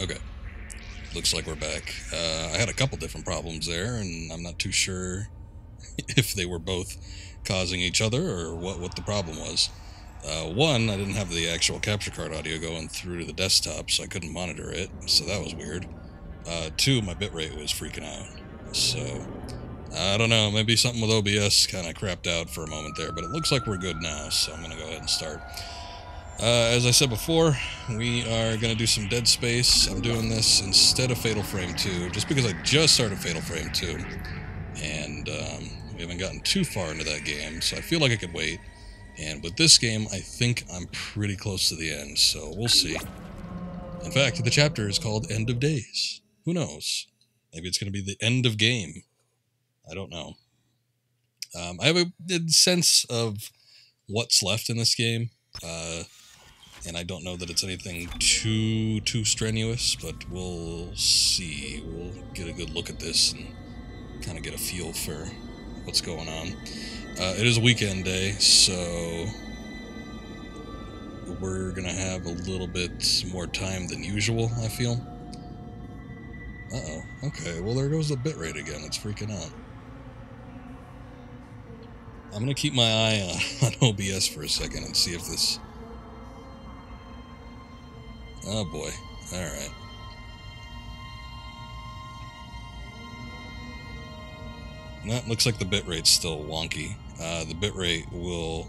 Okay. Looks like we're back. I had a couple different problems there, and I'm not too sure if they were both causing each other or what the problem was. One, I didn't have the actual capture card audio going through to the desktop, so I couldn't monitor it, so that was weird. Two, my bitrate was freaking out. So, I don't know, maybe something with OBS kind of crapped out for a moment there, but it looks like we're good now, so I'm going to go ahead and start. As I said before, we are going to do some Dead Space. I'm doing this instead of Fatal Frame 2, just because I just started Fatal Frame 2, and we haven't gotten too far into that game, so I feel like I could wait. And with this game, I think I'm pretty close to the end, so we'll see. In fact, the chapter is called End of Days. Who knows? Maybe it's going to be the end of game. I don't know. I have a sense of what's left in this game. And I don't know that it's anything too strenuous, but we'll see. We'll get a good look at this and kind of get a feel for what's going on. It is a weekend day, so we're going to have a little bit more time than usual, I feel. Uh-oh. Okay, well, there goes the bitrate again. It's freaking out. I'm going to keep my eye on OBS for a second and see if this... Oh boy. Alright. No, it looks like the bitrate's still wonky. The bitrate will...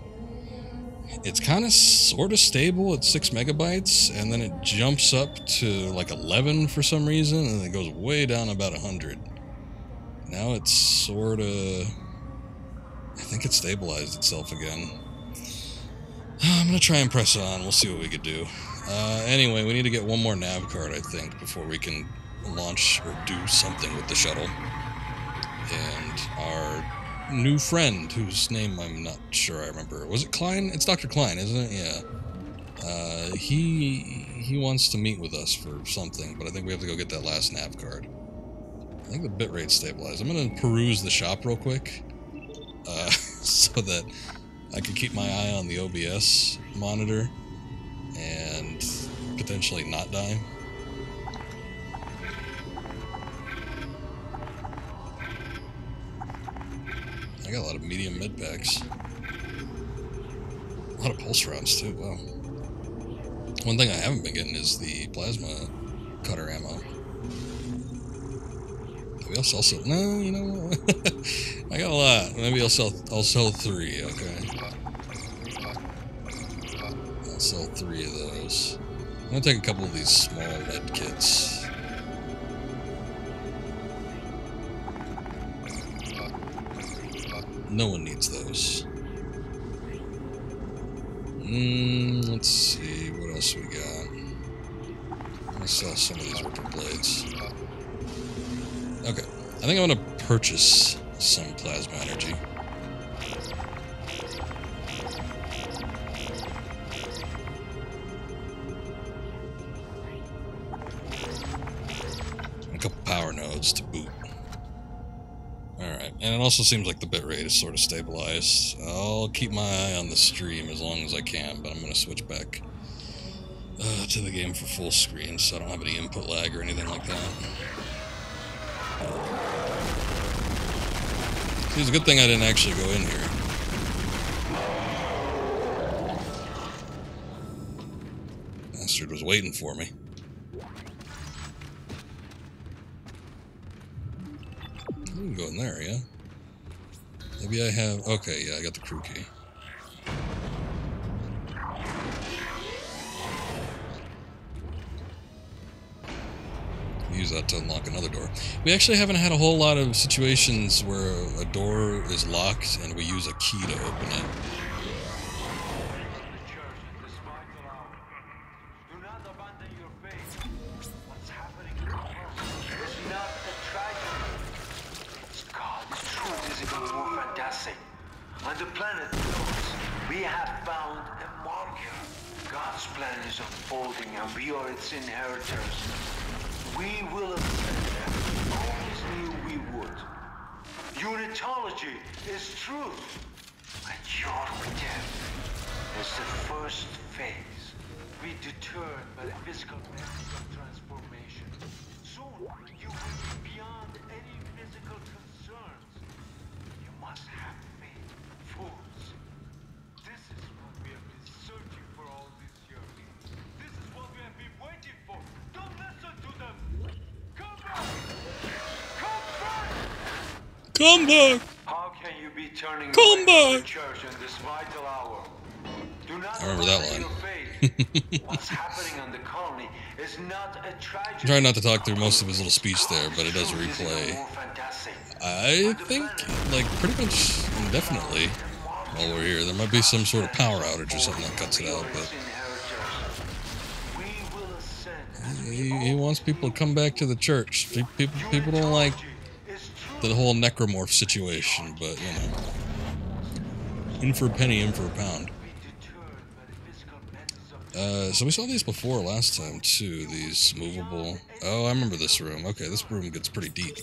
It's kind of sort of stable at 6 megabytes, and then it jumps up to like 11 for some reason, and then it goes way down about 100. Now it's sort of... I think it stabilized itself again. I'm going to try and press on. We'll see what we could do. Anyway, we need to get one more nav card, I think, before we can launch or do something with the shuttle. And our new friend, whose name I'm not sure I remember. Was it Klein? It's Dr. Klein, isn't it? Yeah. He wants to meet with us for something, but I think we have to go get that last nav card. I think the bitrate stabilized. I'm going to peruse the shop real quick, so that I can keep my eye on the OBS monitor and potentially not die. I got a lot of medium mid packs. A lot of pulse rounds too, wow. One thing I haven't been getting is the plasma cutter ammo. Maybe I'll sell some. No, you know what? I got a lot. Maybe I'll sell 3, okay. I'll sell 3 of those. I'm gonna take a couple of these small med kits. No one needs those. Let's see, what else we got? I'm gonna sell some of these ripper blades. Okay, I think I'm gonna purchase some plasma energy. A couple power nodes to boot. Alright, and it also seems like the bitrate is sort of stabilized. I'll keep my eye on the stream as long as I can, but I'm going to switch back to the game for full screen so I don't have any input lag or anything like that. See, it's a good thing I didn't actually go in here. Bastard was waiting for me. You can go in there, yeah? Maybe I have... Okay, yeah, I got the crew key. Use that to unlock another door. We actually haven't had a whole lot of situations where a door is locked and we use a key to open it. On the planet Mars, we have found a marker. God's plan is unfolding and we are its inheritors. We will ascend as we always knew we would. Unitology is truth, and your death is the first phase. be deterred by the physical methods of transformation. Soon, you will be beyond any physical concerns. You must have faith, fools. This is what we have been searching for all these years. This is what we have been waiting for. Don't listen to them. Come back! Come back! Come back! How can you be turning Come away from the back! church in this vital hour? Do not I remember that abandon line. your faith. What's happening on the colony is not a tragedy. I'm trying not to talk through most of his little speech there, but it does replay. I think, like, pretty much indefinitely while we're here. There might be some sort of power outage or something that cuts it out, but he wants people to come back to the church. People don't like the whole necromorph situation, but, you know, in for a penny, in for a pound. So we saw these before last time, too, these movable... Oh, I remember this room. Okay, this room gets pretty deep.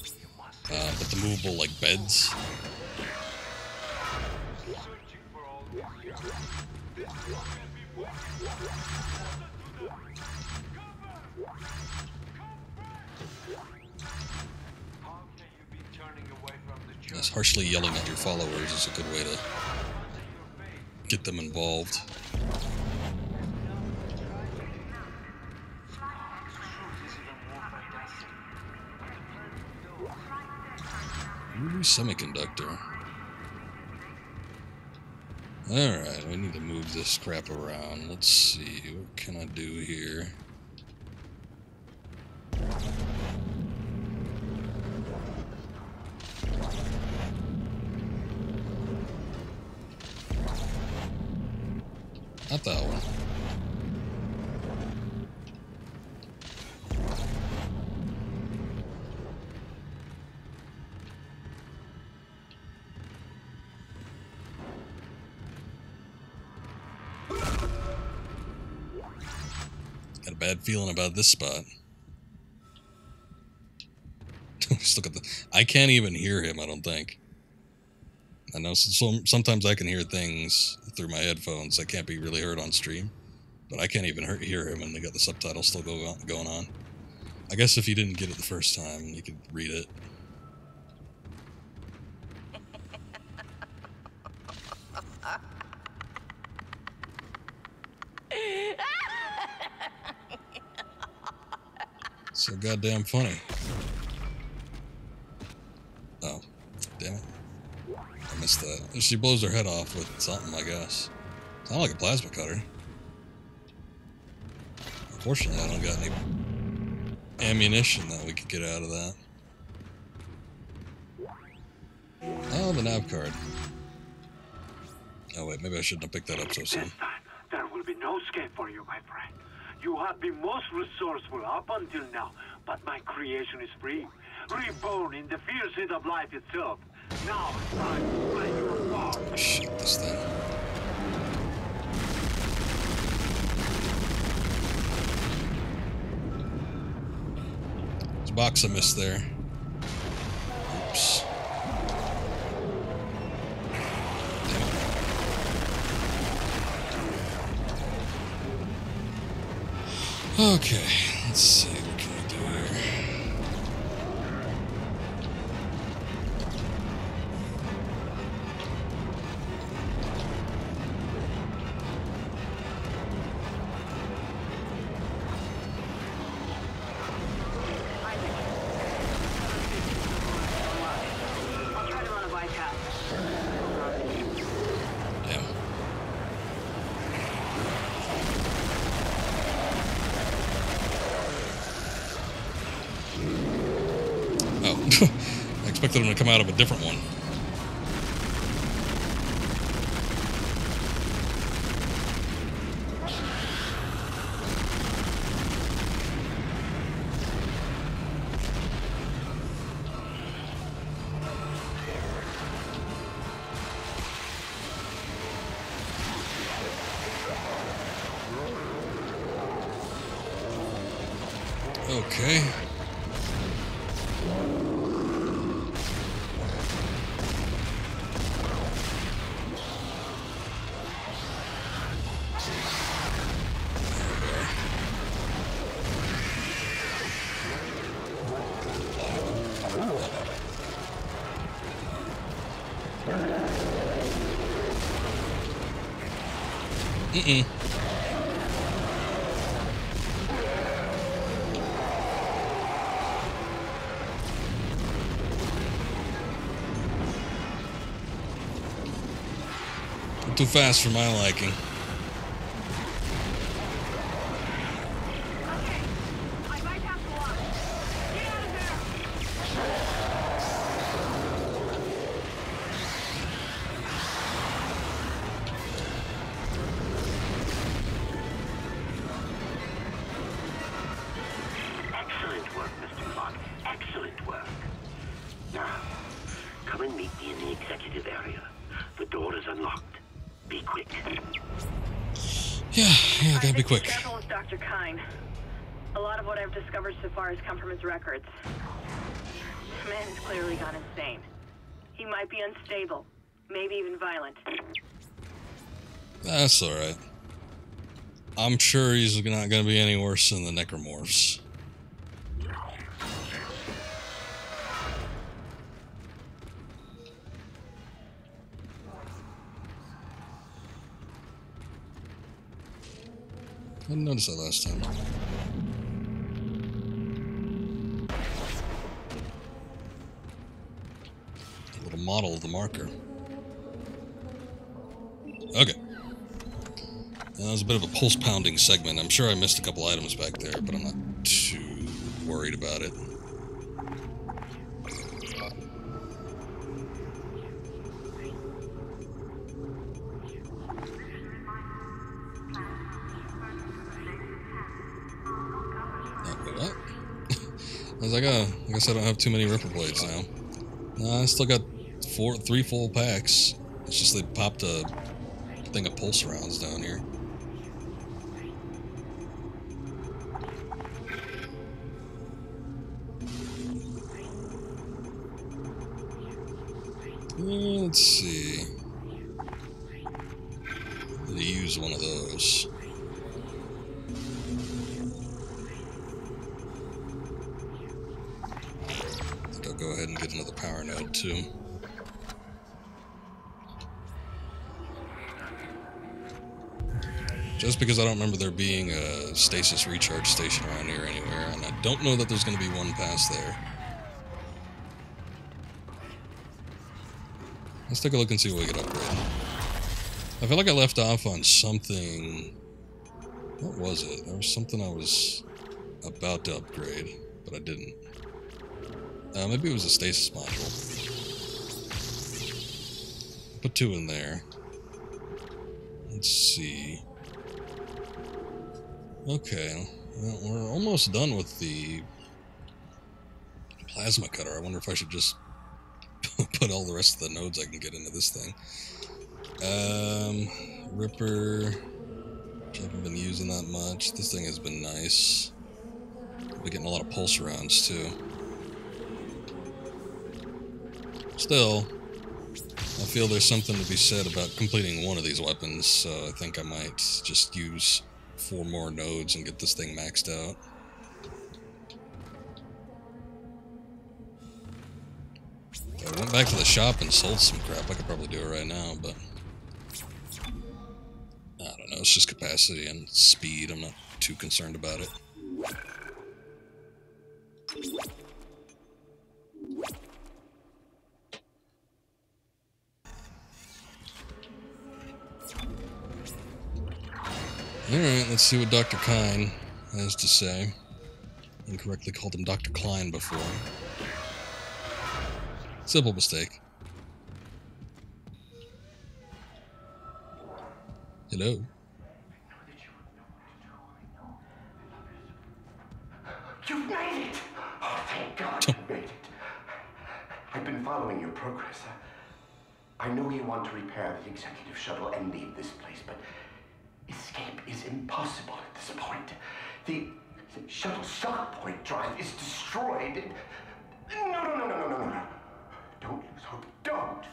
But the movable, like, beds. Yes, harshly yelling at your followers is a good way to get them involved. Ooh, semiconductor. Alright, we need to move this crap around. Let's see, what can I do here? Not that one. Got a bad feeling about this spot. Just look at the... I can't even hear him, I don't think. I know sometimes I can hear things through my headphones that can't be really heard on stream, but I can't even hear him, and they got the subtitles still going on. I guess if you didn't get it the first time, you could read it. So goddamn funny. Oh, damn it. I missed that. She blows her head off with something, I guess. Sound like a plasma cutter. Unfortunately, I don't got any ammunition that we could get out of that. Oh, the nav card. Oh wait, maybe I shouldn't have picked that up so soon. This time, there will be no escape for you, my friend. You have been most resourceful up until now, but my creation is free. Reborn in the fierce heat of life itself. Now it's time to play your part. Shit, this thing. There's a box I missed there. Oops. Okay, let's see, what can we do here? I'll try to run a bypass. Damn. Oh, I expected him to come out of a different one. Okay. Mm-mm. Too fast for my liking. Okay, I bypassed the lock. Get out of there! Excellent work, Mr. Clark. Excellent work. Now, come and meet me in the executive area. The door is unlocked. Be quick. Yeah, gotta be quick. Be careful with Dr. Kine. A lot of what I've discovered so far has come from his records. The man has clearly gone insane. He might be unstable, maybe even violent. That's alright. I'm sure he's not gonna be any worse than the necromorphs. I didn't notice that last time. A little model of the marker. Okay. That was a bit of a pulse-pounding segment. I'm sure I missed a couple items back there, but I'm not too worried about it. What? I was like, oh, I guess I don't have too many Ripper Blades now. No, I still got 3 full packs. It's just they popped a thing of pulse rounds down here. Let's see. Let me use one of those. I'll go ahead and get another power node too. Just because I don't remember there being a stasis recharge station around here anywhere, and I don't know that there's going to be one past there. Let's take a look and see what we can upgrade. I feel like I left off on something. What was it? There was something I was about to upgrade, but I didn't. Maybe it was a stasis module. Put 2 in there. Let's see. Okay, well, we're almost done with the plasma cutter. I wonder if I should just put all the rest of the nodes I can get into this thing. Ripper, which I haven't been using that much. This thing has been nice. I've been getting a lot of pulse rounds too. Still, I feel there's something to be said about completing one of these weapons, so I think I might just use 4 more nodes and get this thing maxed out. If I went back to the shop and sold some crap, I could probably do it right now, but I don't know, it's just capacity and speed. I'm not too concerned about it. Alright, let's see what Dr. Kine has to say. Incorrectly called him Dr. Klein before. Simple mistake. Hello? You've made it! Oh, thank God you made it. I've been following your progress. I know you want to repair the executive shuttle and leave this place, but escape is impossible at this point. The shuttle shock point drive is destroyed. No. Don't lose hope. Don't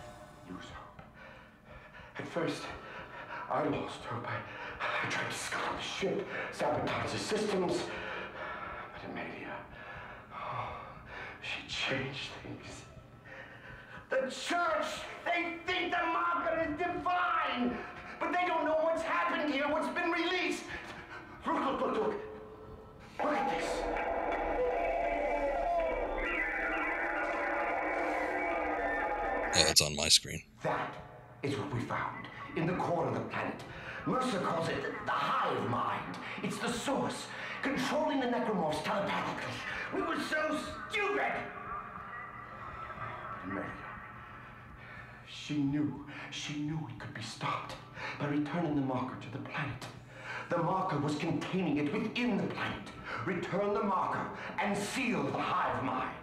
lose hope. At first, I lost hope. I tried to scuttle the ship, sabotage the systems. But Amelia, she changed things. The church, they think the marker is divine. But they don't know what's happened here, what's been released. Look. Look at this. Yeah, it's on my screen. That is what we found in the core of the planet. Mercer calls it the hive mind. It's the source, controlling the necromorphs telepathically. We were so stupid! Amelia, she knew it could be stopped by returning the marker to the planet. The marker was containing it within the planet. Return the marker and seal the hive mind.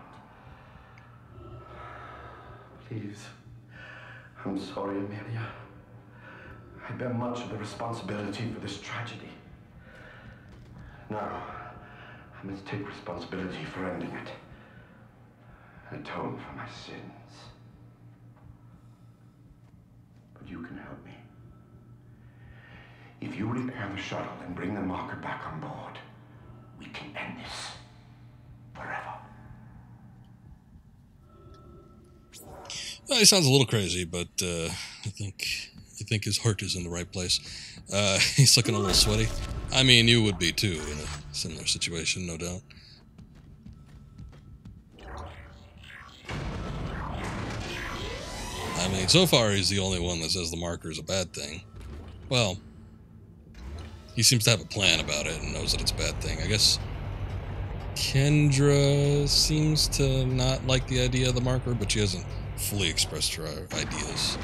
Please. I'm sorry, Amelia. I bear much of the responsibility for this tragedy. Now, I must take responsibility for ending it. Atone for my sins. But you can help me. If you repair the shuttle and bring the marker back on board, we can end this forever. Well, he sounds a little crazy, but I think his heart is in the right place. He's looking a little sweaty. I mean, you would be too in a similar situation, no doubt. I mean, so far he's the only one that says the marker is a bad thing. Well, he seems to have a plan about it and knows that it's a bad thing. I guess Kendra seems to not like the idea of the marker, but she hasn't fully expressed her ideas.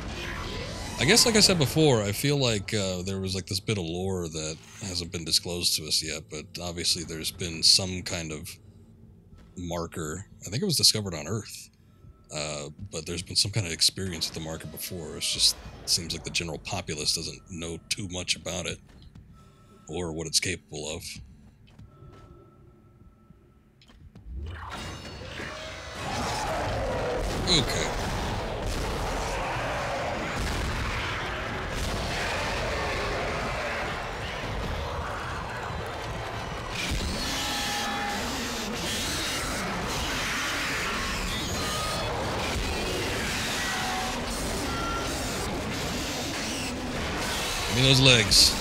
I guess, like I said before, I feel like there was like this bit of lore that hasn't been disclosed to us yet, but obviously there's been some kind of marker. I think it was discovered on Earth, but there's been some kind of experience with the marker before. It seems like the general populace doesn't know too much about it or what it's capable of. Okay. Give me those legs.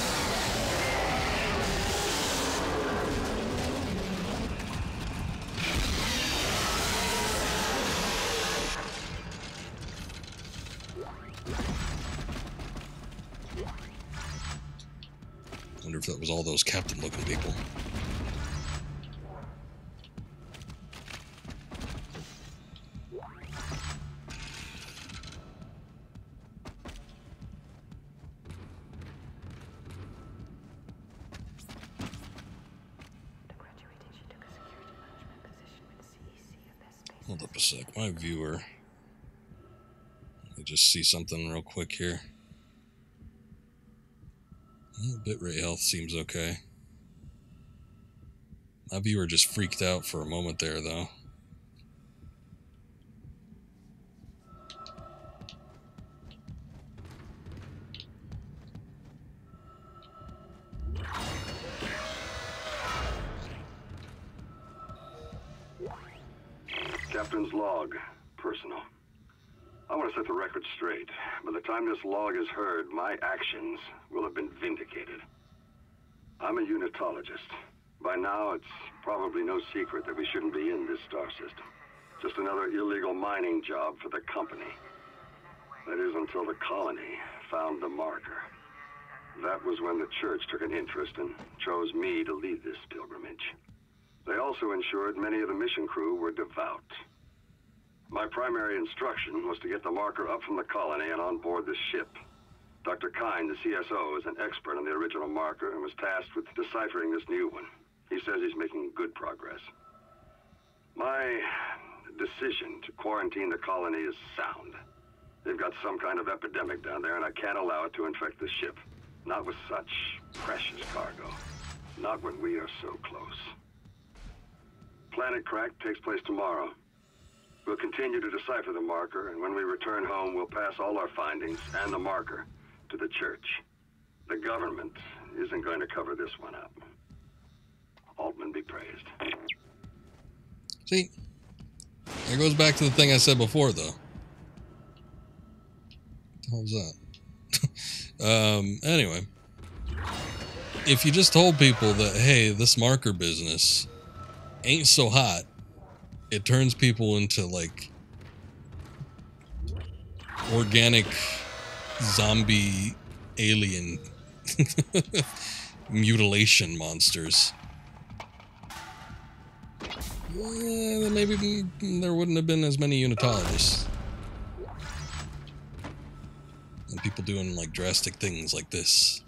Wonder if that was all those captain-looking people. Hold up a sec, my viewer. Let me just see something real quick here. Bitrate health seems okay. My viewer just freaked out for a moment there, though. Captain's log, personal. I want to set the record straight. By the time this log is heard, my actions will have been vindicated. I'm a unitologist. By now, it's probably no secret that we shouldn't be in this star system. Just another illegal mining job for the company. That is until the colony found the marker. That was when the church took an interest and chose me to lead this pilgrimage. They also ensured many of the mission crew were devout. My primary instruction was to get the marker up from the colony and on board the ship. Dr. Kine, the CSO, is an expert on the original marker and was tasked with deciphering this new one. He says he's making good progress. My decision to quarantine the colony is sound. They've got some kind of epidemic down there, and I can't allow it to infect the ship. Not with such precious cargo. Not when we are so close. Planet Crack takes place tomorrow. We'll continue to decipher the marker, and when we return home, we'll pass all our findings and the marker to the church. The government isn't going to cover this one up. Altman be praised. See? It goes back to the thing I said before, though. What the hell was that? Anyway, if you just told people that, hey, this marker business ain't so hot, it turns people into like organic zombie alien mutilation monsters, then maybe there wouldn't have been as many unitologists and people doing like drastic things like this.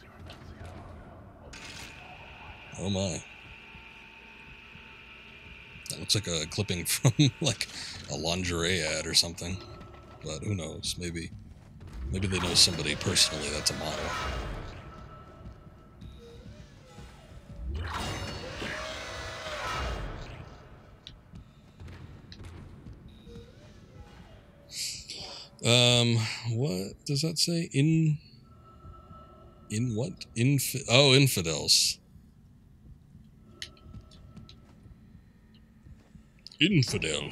Oh my. That looks like a clipping from like a lingerie ad or something, but who knows? Maybe they know somebody personally that's a model. What does that say? In what? Infidels. Infidel.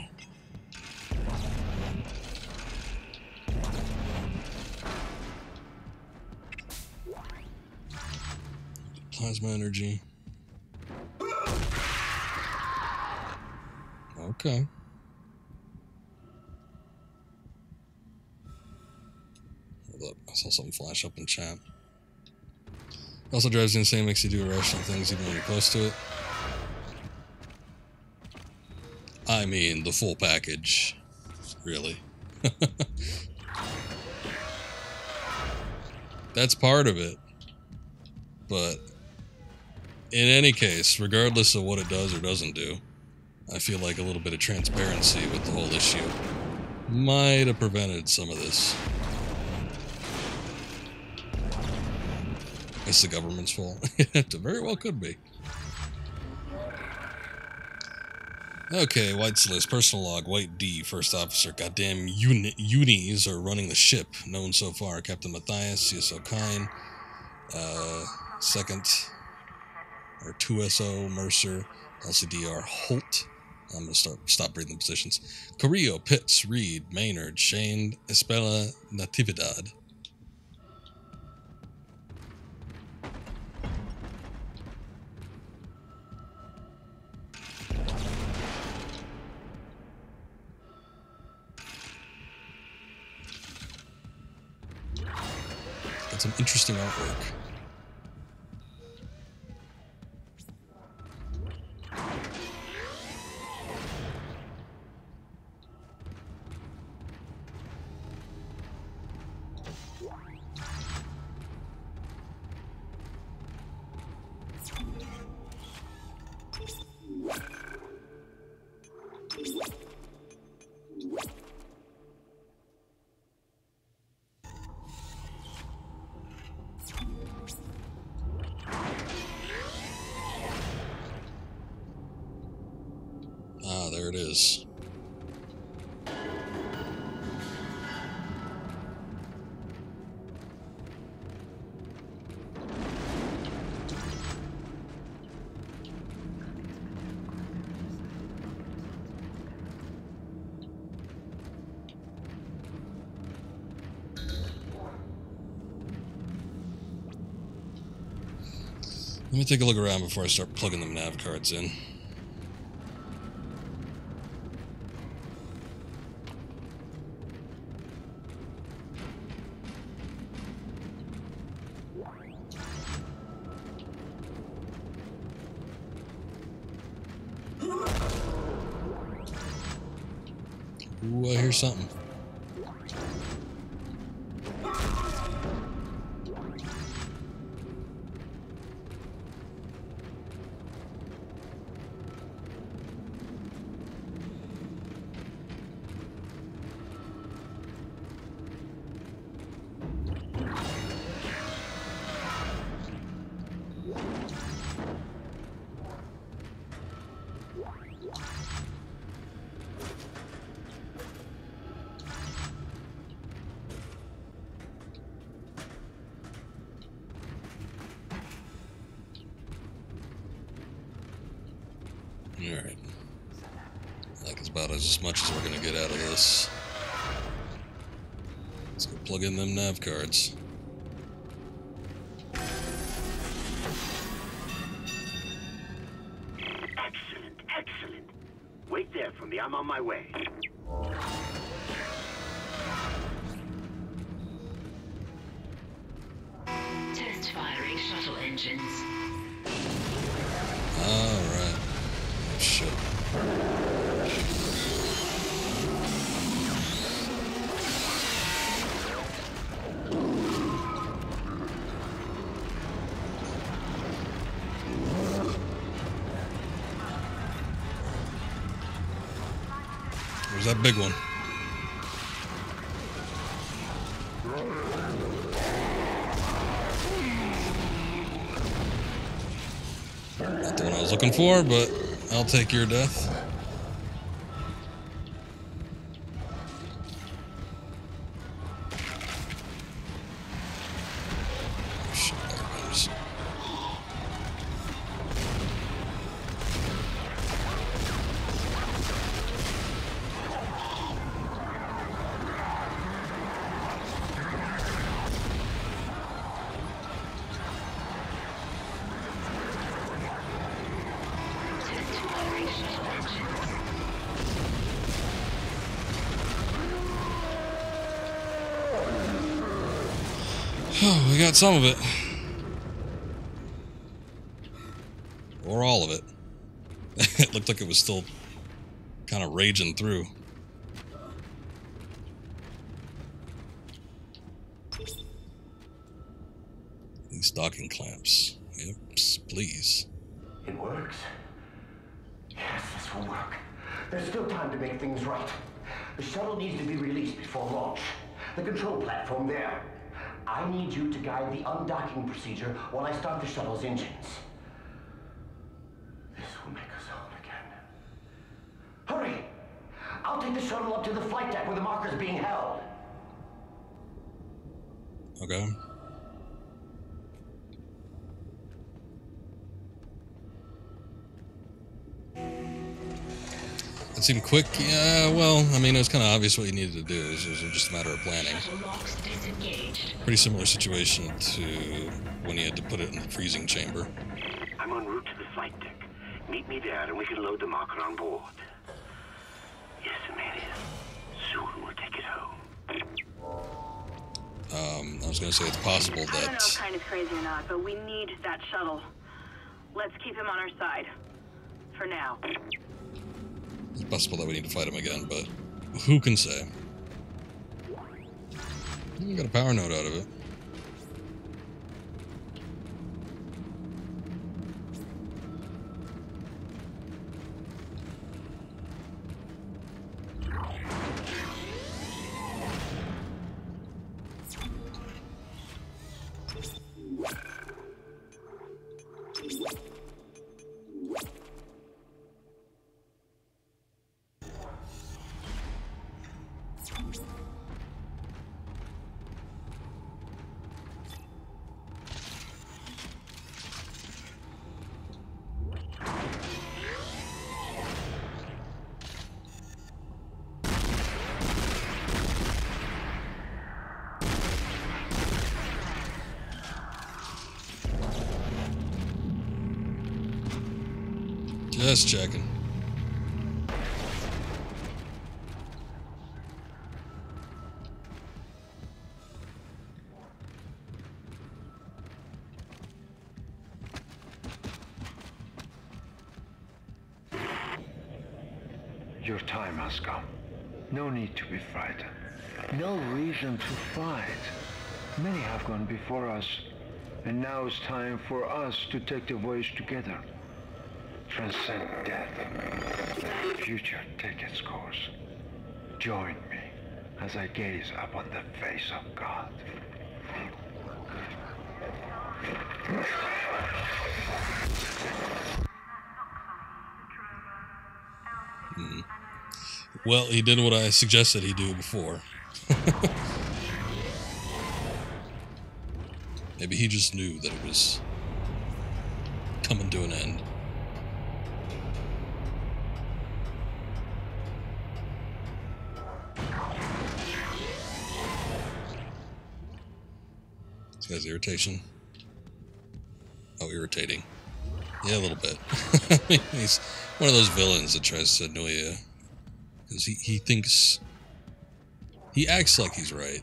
Plasma energy. Okay. Hold up. I saw something flash up in chat. Also drives you insane, makes you do irrational things even when you're close to it. I mean, the full package. Really. That's part of it. But in any case, regardless of what it does or doesn't do, I feel like a little bit of transparency with the whole issue might have prevented some of this. It's the government's fault. It very well could be. Okay, White's list. Personal log. White D. First officer. Goddamn unis are running the ship. Known so far. Captain Matthias. CSO Kine. Second. Or 2SO. Mercer. LCDR. Holt. I'm going to stop reading the positions. Carrillo. Pitts. Reed. Maynard. Shane. Espela. Natividad. Some interesting artwork. There it is. Let me take a look around before I start plugging them nav cards in. Ooh, I hear something. Alright. Like, it's about as much as we're gonna get out of this. Let's go plug in them nav cards. Excellent. Wait there for me. I'm on my way. Test firing shuttle engines. Alright. Oh, shit. Where's that big one? Not the one I was looking for, but I'll take your death. Oh, shit, there it goes. Oh, we got some of it. Or all of it. It looked like it was still kind of raging through. These docking clamps. Yep, please. It works. Yes, this will work. There's still time to make things right. The shuttle needs to be released before launch. The control platform there. I need you to guide the undocking procedure while I start the shuttle's engines. This will make us home again. Hurry! I'll take the shuttle up to the flight deck where the marker's being held. Okay. It seemed quick. Yeah, well, I mean, it was kind of obvious what you needed to do. It was just a matter of planning. Pretty similar situation to when you had to put it in the freezing chamber. I'm en route to the flight deck. Meet me there and we can load the marker on board. Yes, Amelia. Soon we'll take it home. I was going to say it's possible I don't know that... if kind of crazy or not, but we need that shuttle. Let's keep him on our side. For now. It's possible that we need to fight him again, but who can say? You got a power node out of it. Just checking. Your time has come. No need to be frightened. No reason to fight. Many have gone before us, and now it's time for us to take the voyage together. Transcend death. The future take its course. Join me as I gaze upon the face of God. Well, he did what I suggested he do before. Maybe he just knew that it was coming to an end. This guy's irritation. Oh, irritating. Yeah, a little bit. I mean, he's one of those villains that tries to annoy you. Because he thinks... He acts like he's right.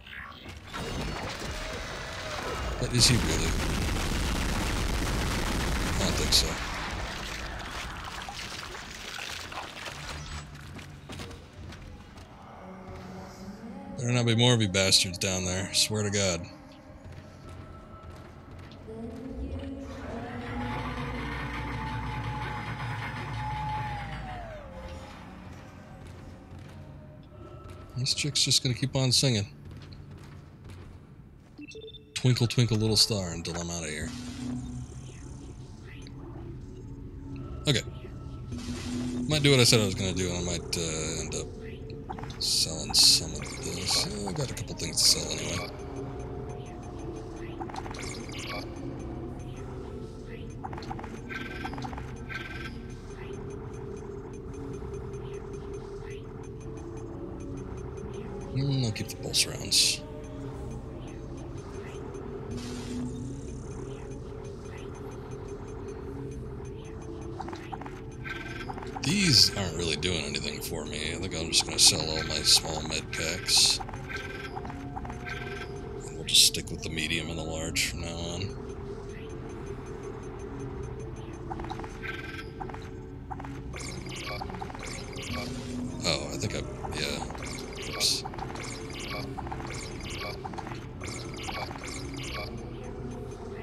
But is he really? I don't think so. Better not be more of you bastards down there. Swear to God. This chick's just gonna keep on singing. Twinkle, twinkle, little star until I'm out of here. Okay. Might do what I said I was gonna do, and I might end up selling some of this. I got a couple things to sell anyway. I'll keep the pulse rounds. These aren't really doing anything for me. I think I'm just going to sell all my small med packs. And we'll just stick with the medium and the large from now on. Oh, I think yeah. Oops.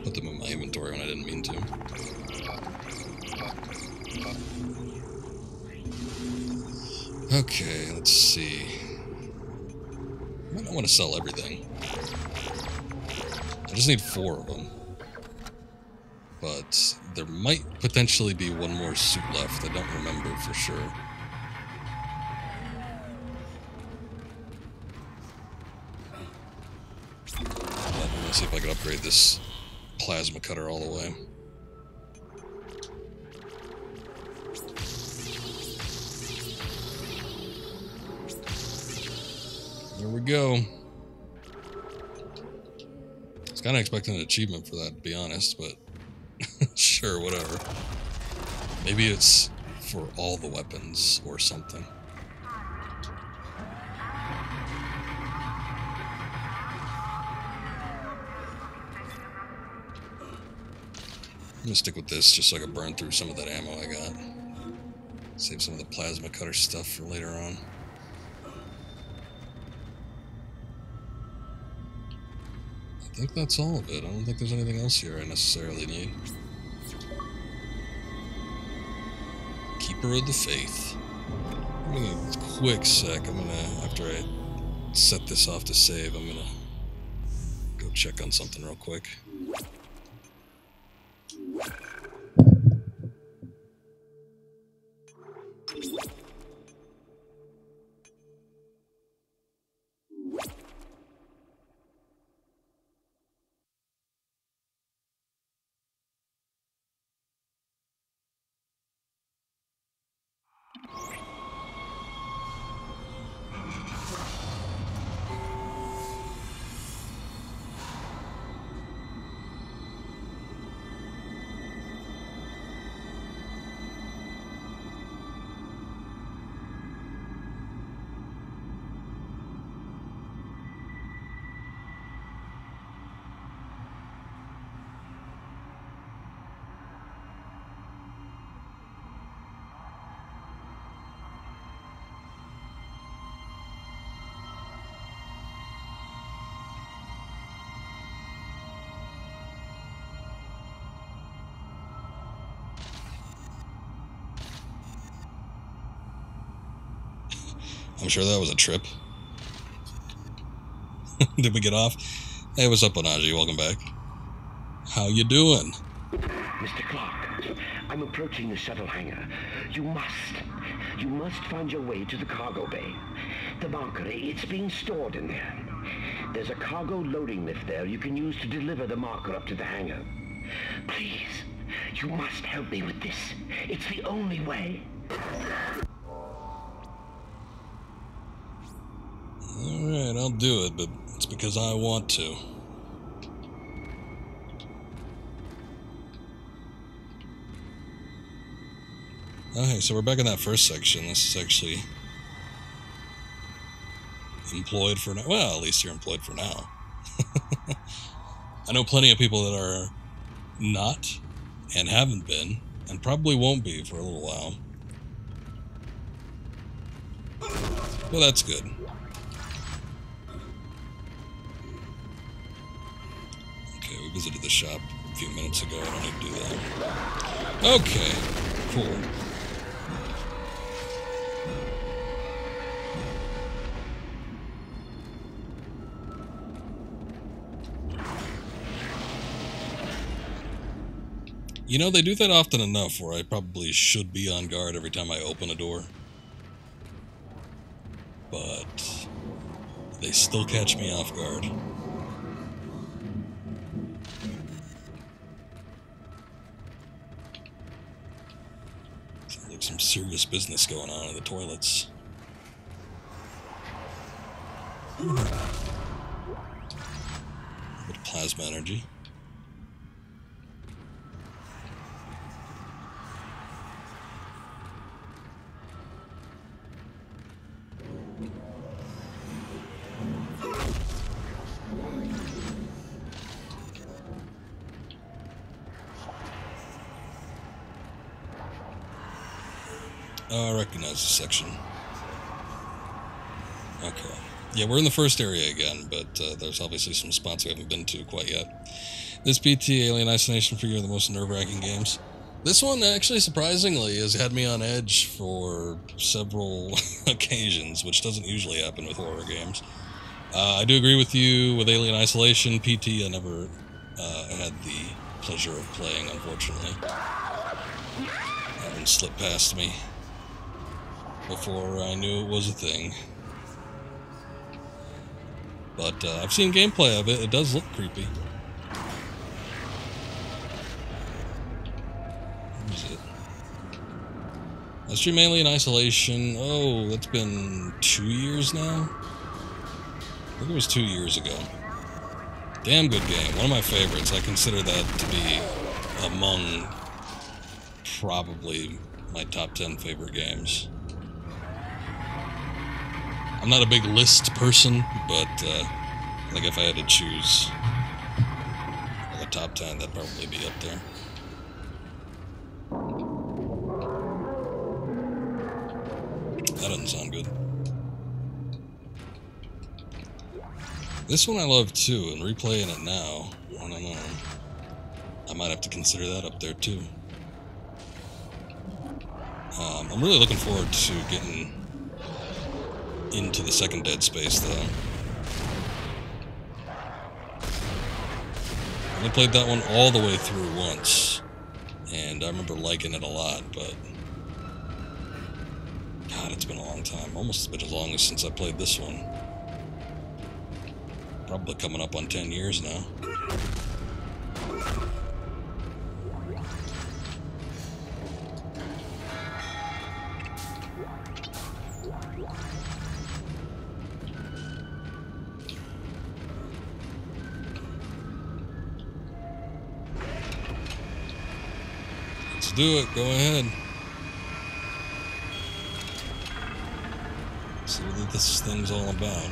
Put them in my inventory when I didn't mean to. Okay, let's see. I might not want to sell everything. I just need 4 of them. But there might potentially be one more suit left. I don't remember for sure. I'm gonna see if I can upgrade this plasma cutter all the way. There we go. I was kind of expecting an achievement for that, to be honest, but sure, whatever. Maybe it's for all the weapons or something. I'm gonna stick with this just so I can burn through some of that ammo I got. Save some of the plasma cutter stuff for later on. I think that's all of it. I don't think there's anything else here I necessarily need. Keeper of the Faith. I'm gonna, quick sec, after I set this off to save, I'm gonna go check on something real quick. I'm sure that was a trip. Did we get off? Hey, what's up, Onaji? Welcome back. How you doing? Mr. Clark, I'm approaching the shuttle hangar. You must find your way to the cargo bay. The marker, it's being stored in there. There's a cargo loading lift there you can use to deliver the marker up to the hangar. Please, you must help me with this. It's the only way. Alright, I'll do it, but it's because I want to. Okay, so we're back in that first section. This is actually employed for now. Well, at least you're employed for now. I know plenty of people that are not and haven't been and probably won't be for a little while. Well, that's good. Okay, we visited the shop a few minutes ago. I don't need to do that. Okay, cool. You know, they do that often enough where I probably should be on guard every time I open a door. But they still catch me off guard. Sounds like some serious business going on in the toilets. A bit of plasma energy. Oh, I recognize this section. Okay. Yeah, we're in the first area again, but there's obviously some spots we haven't been to quite yet. This PT, Alien Isolation for you, are the most nerve-wracking games. This one, actually, surprisingly, has had me on edge for several occasions, which doesn't usually happen with horror games. I do agree with you with Alien Isolation. PT, I never had the pleasure of playing, unfortunately. That one slipped past me before I knew it was a thing. But I've seen gameplay of it. It does look creepy. What is it? I stream Alien Isolation. Oh, that's been 2 years now? I think it was 2 years ago. Damn good game. One of my favorites. I consider that to be among probably my top 10 favorite games. I'm not a big list person, but I think if I had to choose like a top 10, that'd probably be up there. That doesn't sound good. This one I love too, and replaying it now, I don't know. I might have to consider that up there too. I'm really looking forward to getting into the second Dead Space, though. I only played that one all the way through once, and I remember liking it a lot, but God, it's been a long time. Almost been as long as since I played this one. Probably coming up on 10 years now. Do it, go ahead. See what this thing's all about.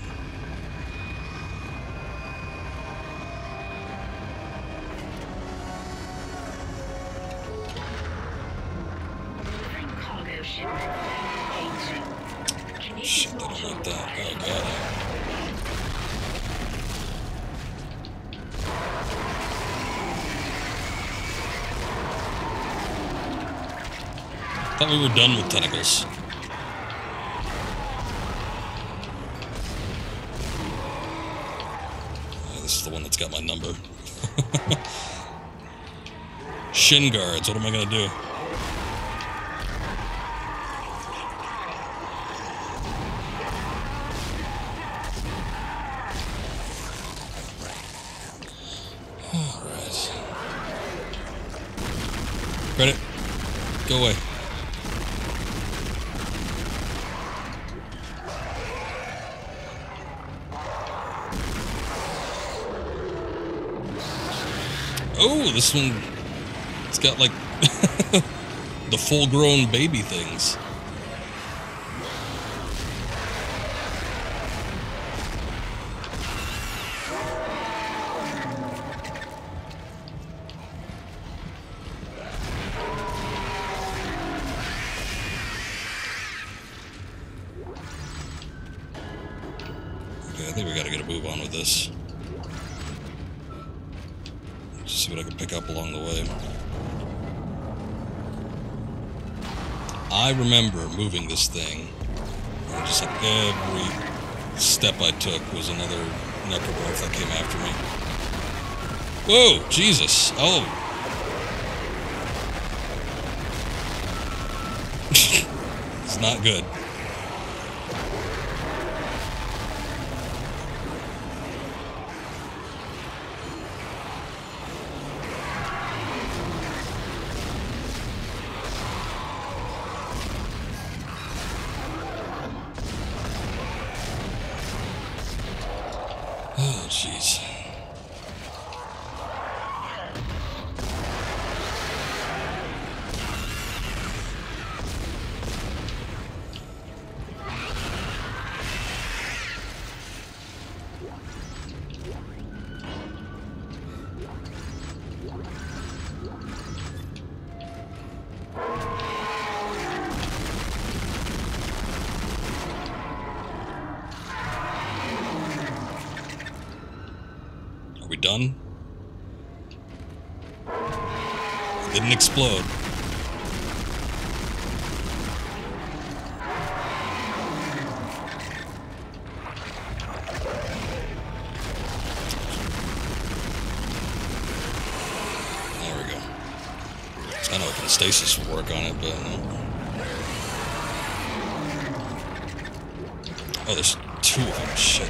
Shit, I don't like that. Oh, God. I thought we were done with tentacles. Yeah, this is the one that's got my number. Shin guards, what am I gonna do? Alright. Credit. Go away. Oh, this one, it's got like the full-grown baby things. Okay, I think we gotta get a move on with this. Just see what I can pick up along the way. I remember moving this thing, and just like every step I took was another necromorph that came after me. Whoa, Jesus! Oh, it's not good. Oh, jeez. Are we done? It didn't explode. There we go. I know if stasis will work on it, but no. Oh, there's two of them. Shit.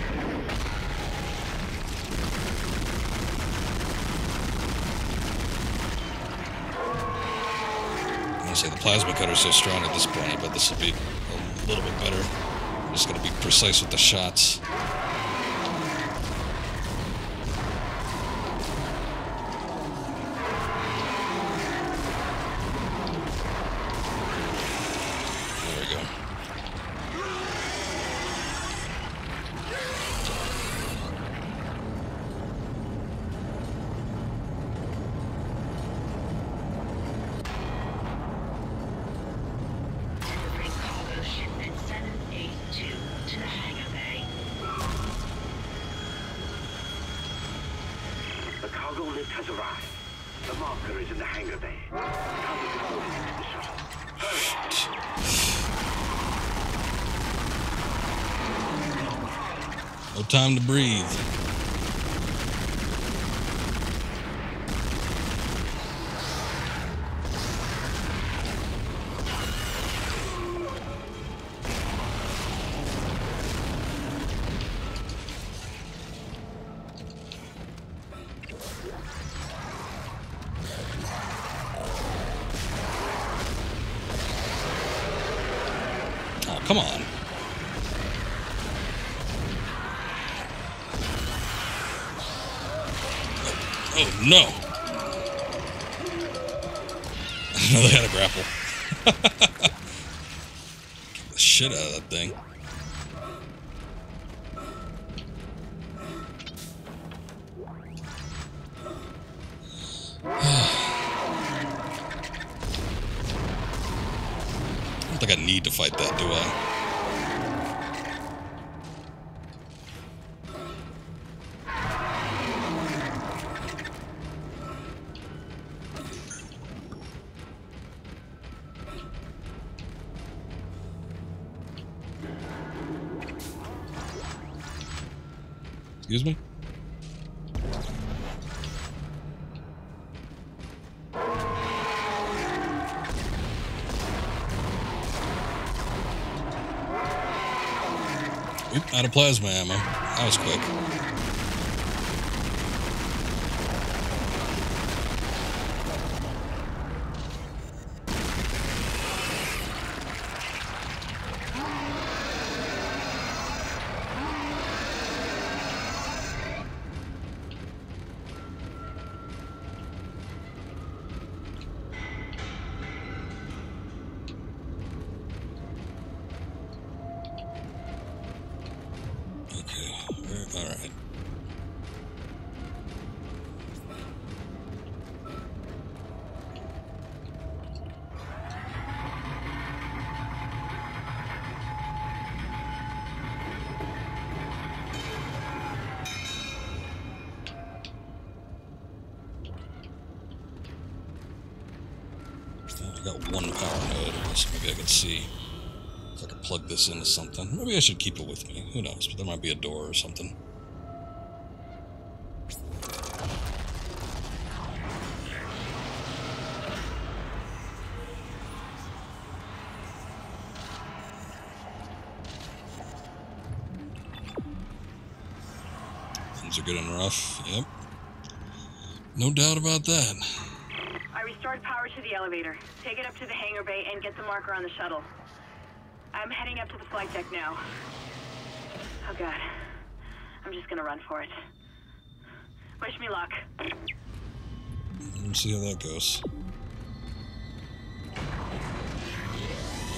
Say the plasma cutter's so strong at this point, I bet this will be a little bit better. I'm just gonna be precise with the shots. There we go. The cargo lift has arrived. The marker is in the hangar bay. Come into the shuttle. No time to breathe. Oh, come on. Oh, no. I know they had a grapple. Get the shit out of that thing. I don't think I need to fight that, do I? Excuse me? Oop, out of plasma ammo. That was quick. I got one power node. I guess maybe I can see if I can plug this into something. Maybe I should keep it with me. Who knows? But there might be a door or something. Things are good and rough. Yep. No doubt about that. I restored power to the elevator. Take it up to the hangar bay and get the marker on the shuttle. I'm heading up to the flight deck now. Oh god. I'm just gonna run for it. Wish me luck. Let's see how that goes.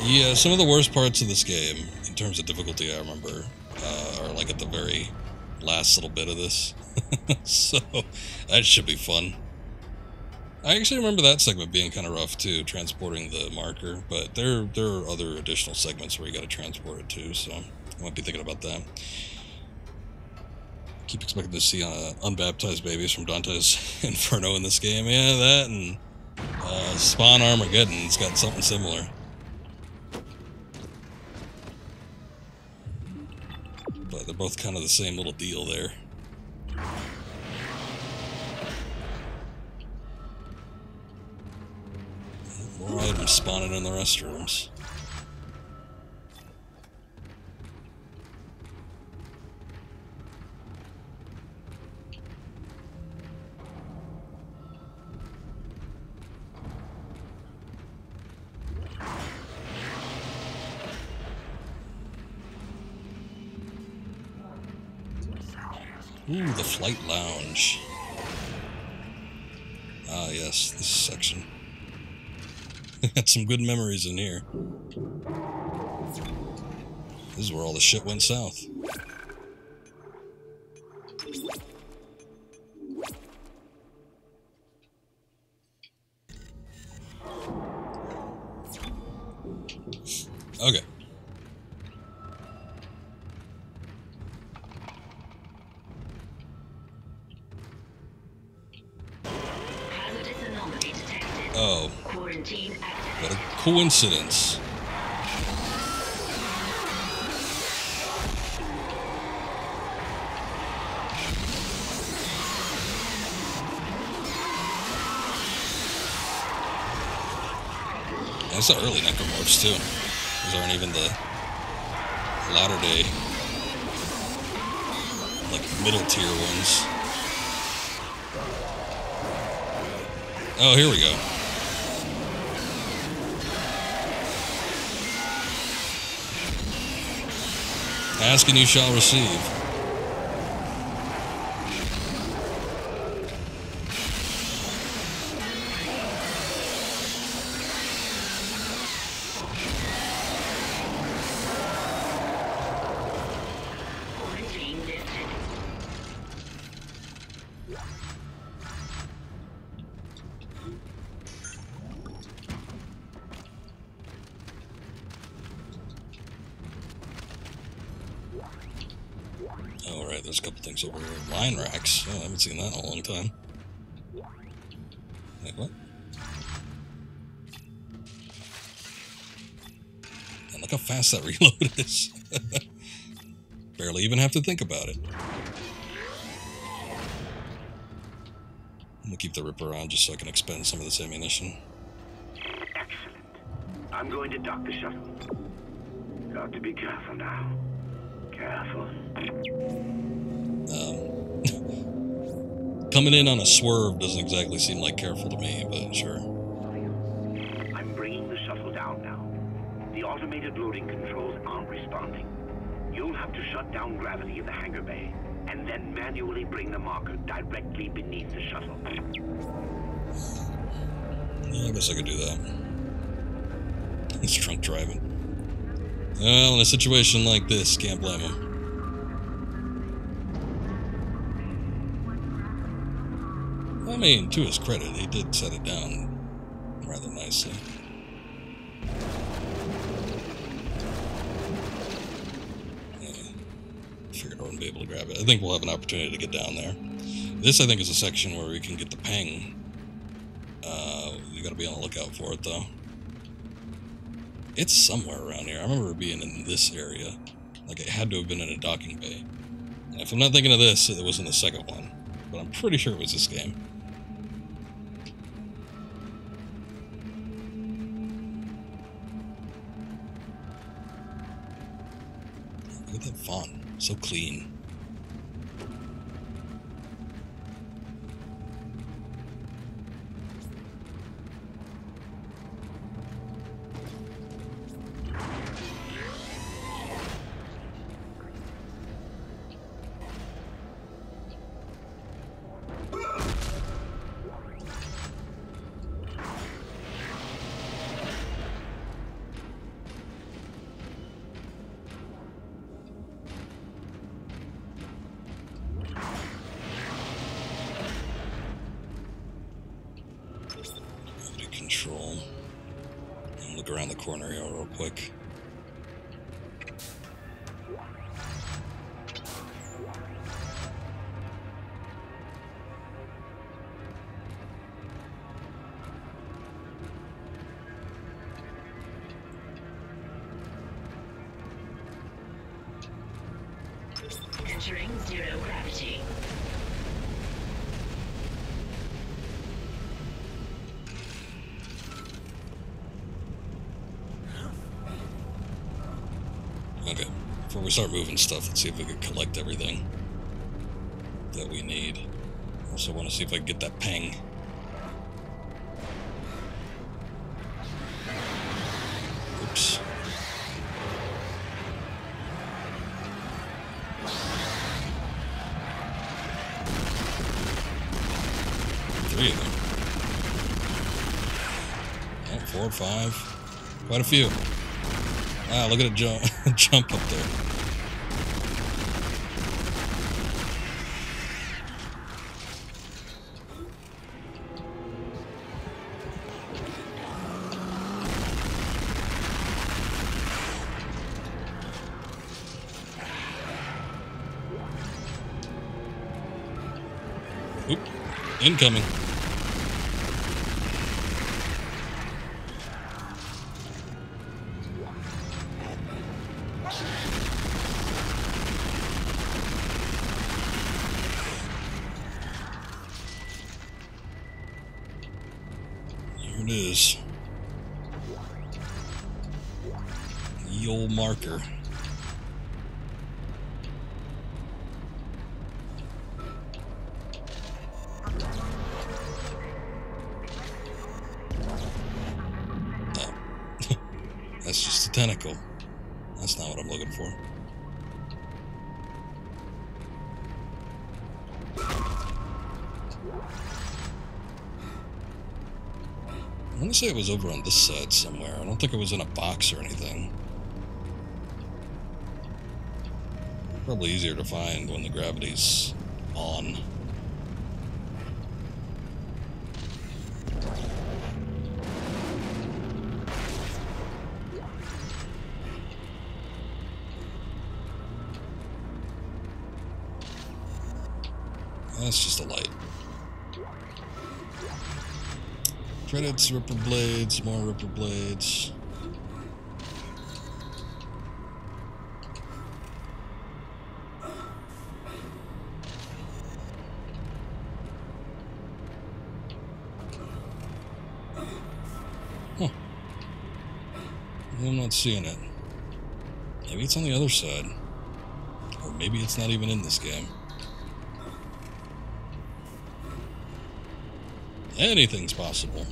Yeah, some of the worst parts of this game, in terms of difficulty, I remember, are like at the very last little bit of this. So, that should be fun. I actually remember that segment being kind of rough too, transporting the marker, but there are other additional segments where you gotta transport it too, so I might be thinking about that. Keep expecting to see unbaptized babies from Dante's Inferno in this game. Yeah, that and Spawn Armageddon, it's got something similar. But they're both kind of the same little deal there. More items spawning in the restrooms. Ooh, the flight lounge. Ah, yes, this section. Got some good memories in here. This is where all the shit went south. Okay. Oh. What a coincidence. That's the early necromorphs too. Those aren't even the latter day, like middle tier ones. Oh, here we go. Ask and you shall receive. Oh, right, there's a couple things over here. Line racks. Oh, I haven't seen that in a long time. Wait, what? And look how fast that reload is. Barely even have to think about it. I'm gonna keep the Ripper on just so I can expend some of this ammunition. Excellent. I'm going to dock the shuttle. Got to be careful now. Careful. Coming in on a swerve doesn't exactly seem like careful to me, but sure. I'm bringing the shuttle down now. The automated loading controls aren't responding. You'll have to shut down gravity in the hangar bay, and then manually bring the marker directly beneath the shuttle. Yeah, I guess I could do that. It's drunk driving. Well, in a situation like this, can't blame him. I mean, to his credit, he did set it down rather nicely. Figured I wouldn't be able to grab it. I think we'll have an opportunity to get down there. This, I think, is a section where we can get the ping. You gotta be on the lookout for it, though. It's somewhere around here. I remember it being in this area. Like, it had to have been in a docking bay. And if I'm not thinking of this, it was in the second one. But I'm pretty sure it was this game. Look at that font. So clean. Control. And look around the corner here real quick. Entering zero gravity. Okay, before we start moving stuff, let's see if we can collect everything that we need. Also want to see if I can get that ping. Oops. Three of them. Oh, 4 or 5. Quite a few. Wow, look at it jump up there. Oop, incoming. Here it is. The old marker. Oh. That's just a tentacle. That's not what I'm looking for. I want to say it was over on this side somewhere. I don't think it was in a box or anything. Probably easier to find when the gravity's on. That's just a light. Credits, Ripper Blades, more Ripper Blades. Huh. I'm not seeing it. Maybe it's on the other side. Or maybe it's not even in this game. Anything's possible.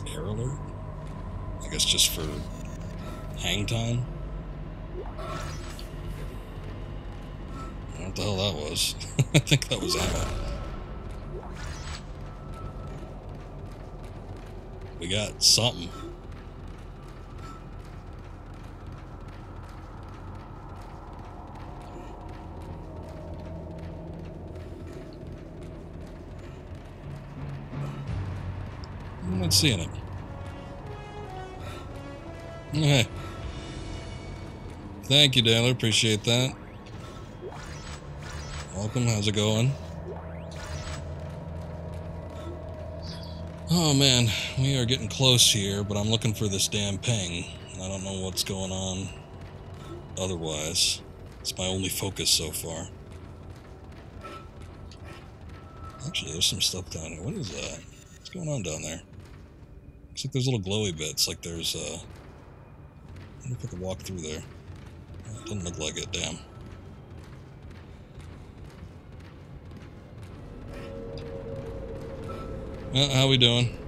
Air alert? I guess just for hang time? I don't know what the hell that was. I think that was ammo. We got something. I'm not seeing it. Okay. Thank you, Taylor. Appreciate that. welcome. How's it going? Oh man, we are getting close here, but I'm looking for this damn ping. I don't know what's going on otherwise. It's my only focus so far. Actually, there's some stuff down here. What is that? What's going on down there? Looks like there's little glowy bits, like there's I wonder if I could walk through there. It doesn't look like it, damn. How we doing?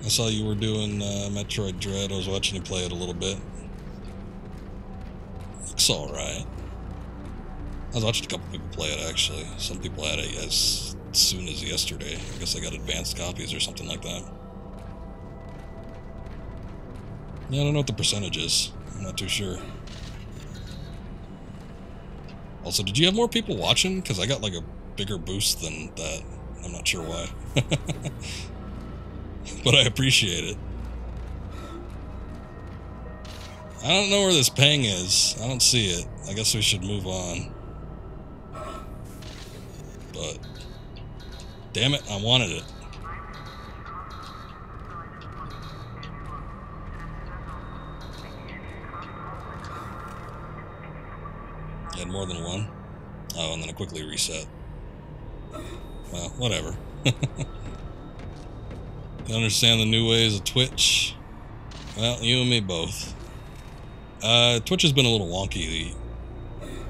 I saw you were doing Metroid Dread. I was watching you play it a little bit. Looks alright. I was watching a couple people play it, actually. Some people had it as soon as yesterday. I guess they got advanced copies or something like that. Yeah, I don't know what the percentage is. I'm not too sure. Also, did you have more people watching? Because I got like a bigger boost than that. I'm not sure why. But I appreciate it. I don't know where this ping is. I don't see it. I guess we should move on. But damn it, I wanted it. You had more than one? Oh, and then it quickly reset. Well, whatever. You understand the new ways of Twitch? Well, you and me both. Twitch has been a little wonky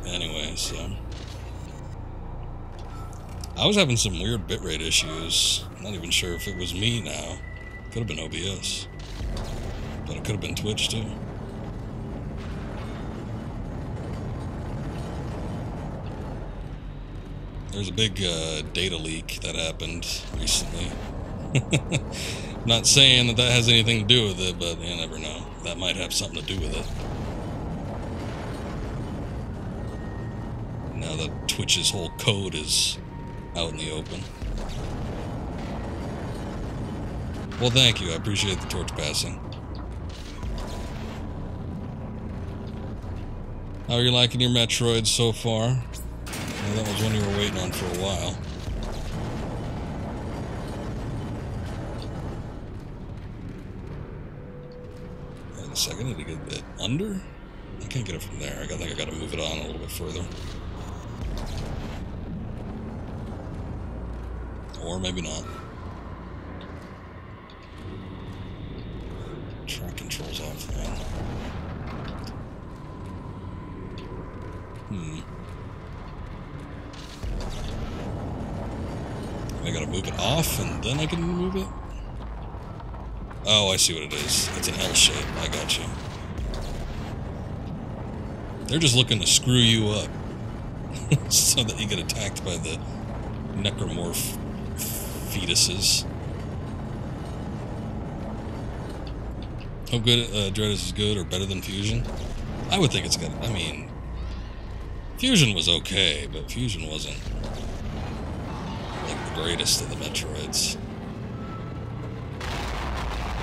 anyway, so... I was having some weird bitrate issues. I'm not even sure if it was me now. Could have been OBS. But it could have been Twitch too. There's a big data leak that happened recently. Not saying that that has anything to do with it, but you never know. That might have something to do with it. Now that Twitch's whole code is out in the open. Well, thank you. I appreciate the torch passing. How are you liking your Metroids so far? Well, that was one you were waiting on for a while. Wait a second, I need to get it under? I can't get it from there. I think I gotta move it on a little bit further. Or maybe not. Track controls off then. I gotta move it off and then I can move it? Oh, I see what it is. It's an L shape. I got you. They're just looking to screw you up so that you get attacked by the necromorph fetuses. How good Dread is good or better than Fusion? I would think it's good. I mean, Fusion was okay, but Fusion wasn't like the greatest of the Metroids.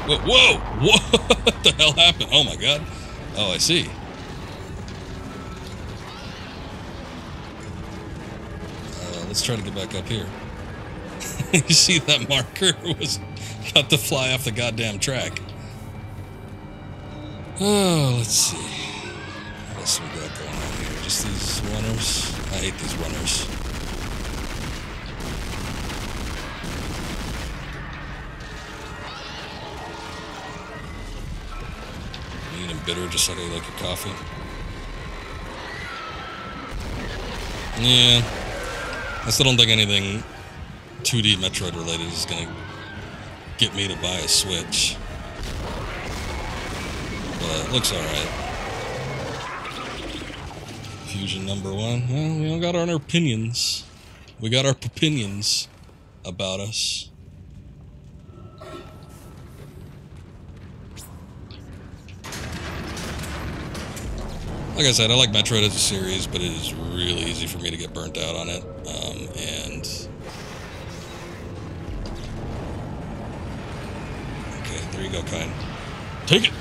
Whoa, whoa! What the hell happened? Oh my god. Oh, I see. Let's try to get back up here. You see that marker was got to fly off the goddamn track. Oh, let's see. What else we got going on here? Just these runners. I hate these runners. Mean and bitter, just like I like your coffee. Yeah. I still don't think anything 2D Metroid related is gonna get me to buy a Switch. But it looks alright. Fusion number 1. Well, we all got our opinions. We got our opinions about us. Like I said, I like Metroid as a series, but it is really easy for me to get burnt out on it. Okay, there you go, Kine. Take it!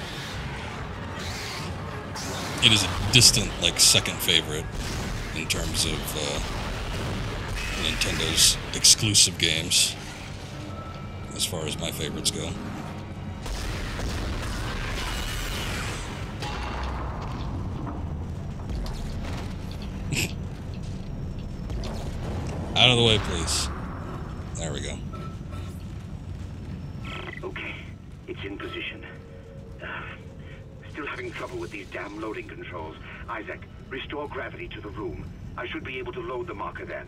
It is a distant, like, second favorite in terms of Nintendo's exclusive games, as far as my favorites go. Out of the way, please. There we go. Okay, it's in position. Still having trouble with these damn loading controls. Isaac, restore gravity to the room. I should be able to load the marker then.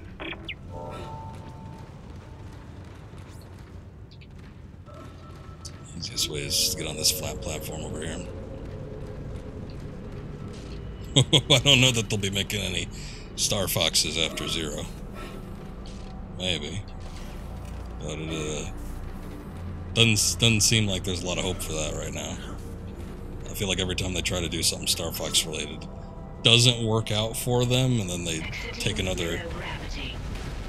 Easiest way is to get on this flat platform over here. I don't know that they'll be making any Star Foxes after Zero. Maybe. But it doesn't seem like there's a lot of hope for that right now. I feel like every time they try to do something Star Fox related, doesn't work out for them, and then they take another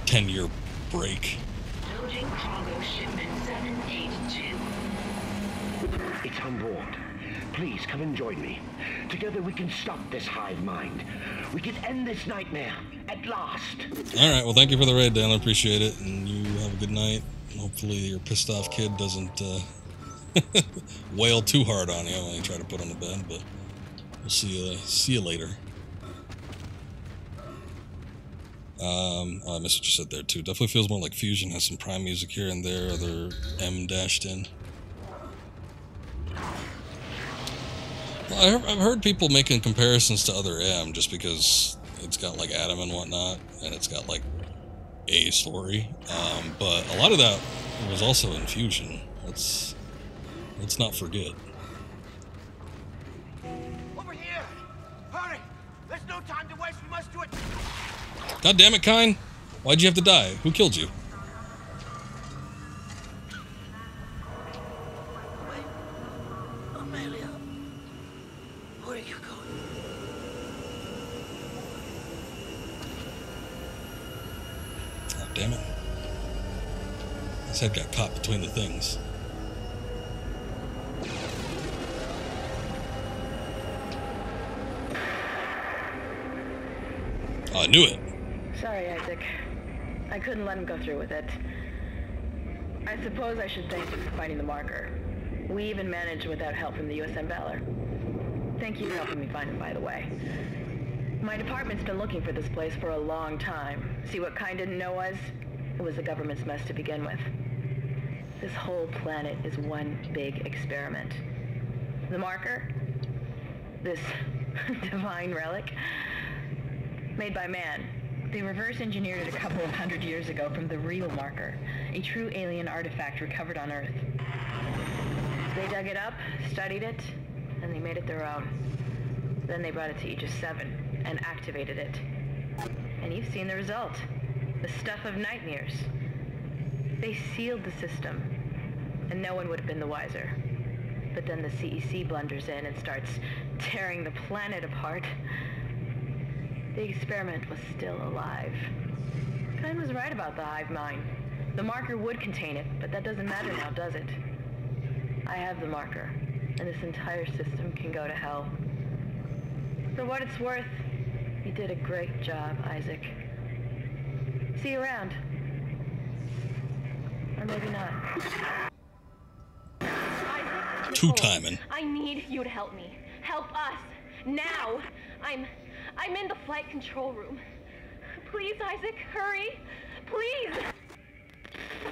10-year break. Loading cargo shipment 782. It's on board. Please come and join me. Together we can stop this hive mind. We can end this nightmare at last. Alright, well thank you for the raid, Dan. I appreciate it, and you have a good night. Hopefully your pissed off kid doesn't wail too hard on you when you try to put on the bed, but we'll see you later. I missed what you said there too. Definitely feels more like Fusion has some Prime music here and there, other M dashed in. Well, I've heard people making comparisons to other M just because it's got like Adam and whatnot, and it's got like a story. But a lot of that was also in Fusion. Let's not forget. Over here! Hurry! There's no time to waste. We must do it. God damn it, Kine! Why'd you have to die? Who killed you? Wait, Amelia, where are you going? Oh, damn it. His head got caught between the things. Oh, I knew it. Sorry, Isaac. I couldn't let him go through with it. I suppose I should thank you for finding the marker. We even managed without help from the USM Valor. Thank you for helping me find it, by the way. My department's been looking for this place for a long time. See, what Kine didn't know was, it was the government's mess to begin with. This whole planet is one big experiment. The marker, this divine relic, made by man. They reverse engineered it a couple of 100 years ago from the real marker, a true alien artifact recovered on Earth. They dug it up, studied it, and they made it their own. Then they brought it to Aegis 7 and activated it. And you've seen the result. The stuff of nightmares. They sealed the system, and no one would have been the wiser. But then the CEC blunders in and starts tearing the planet apart. The experiment was still alive. Kine was right about the hive mind. The marker would contain it, but that doesn't matter now, does it? I have the marker, and this entire system can go to hell. For what it's worth, you did a great job, Isaac. See you around. Or maybe not. Isaac, Two Nicole, timing. I need you to help me. Help us. Now. I'm in the flight control room. Please, Isaac, hurry. Please.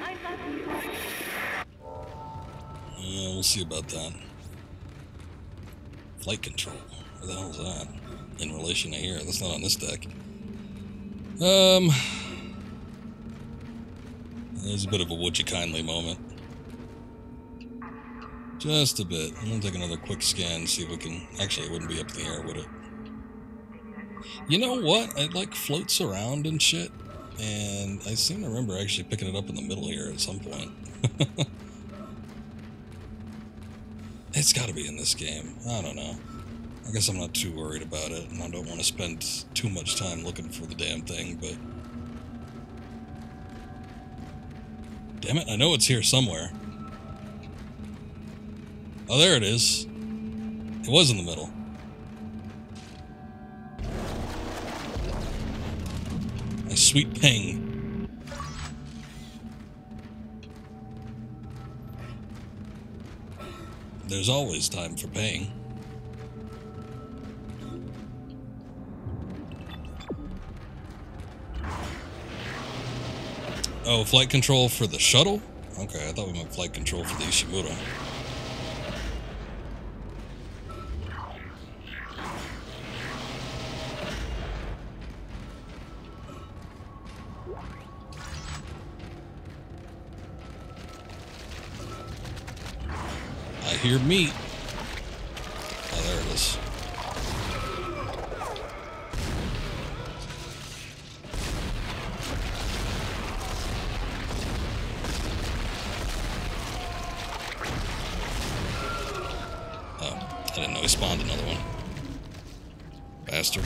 I love you. Yeah, we'll see about that. Flight control. Where the hell is that? In relation to here. That's not on this deck. There's a bit of a would you kindly moment. Just a bit. I'm gonna take another quick scan, see if we can... Actually, it wouldn't be up in the air, would it? You know what? It, like, floats around and shit. And I seem to remember actually picking it up in the middle here at some point. It's gotta be in this game. I don't know. I guess I'm not too worried about it, and I don't want to spend too much time looking for the damn thing, but... Damn it, I know it's here somewhere. Oh, there it is. It was in the middle. sweet ping. There's always time for paying. Oh, flight control for the shuttle? Okay, I thought we meant flight control for the Ishimura. I hear meat. Oh, there it is. Oh, I didn't know he spawned another one. Bastard.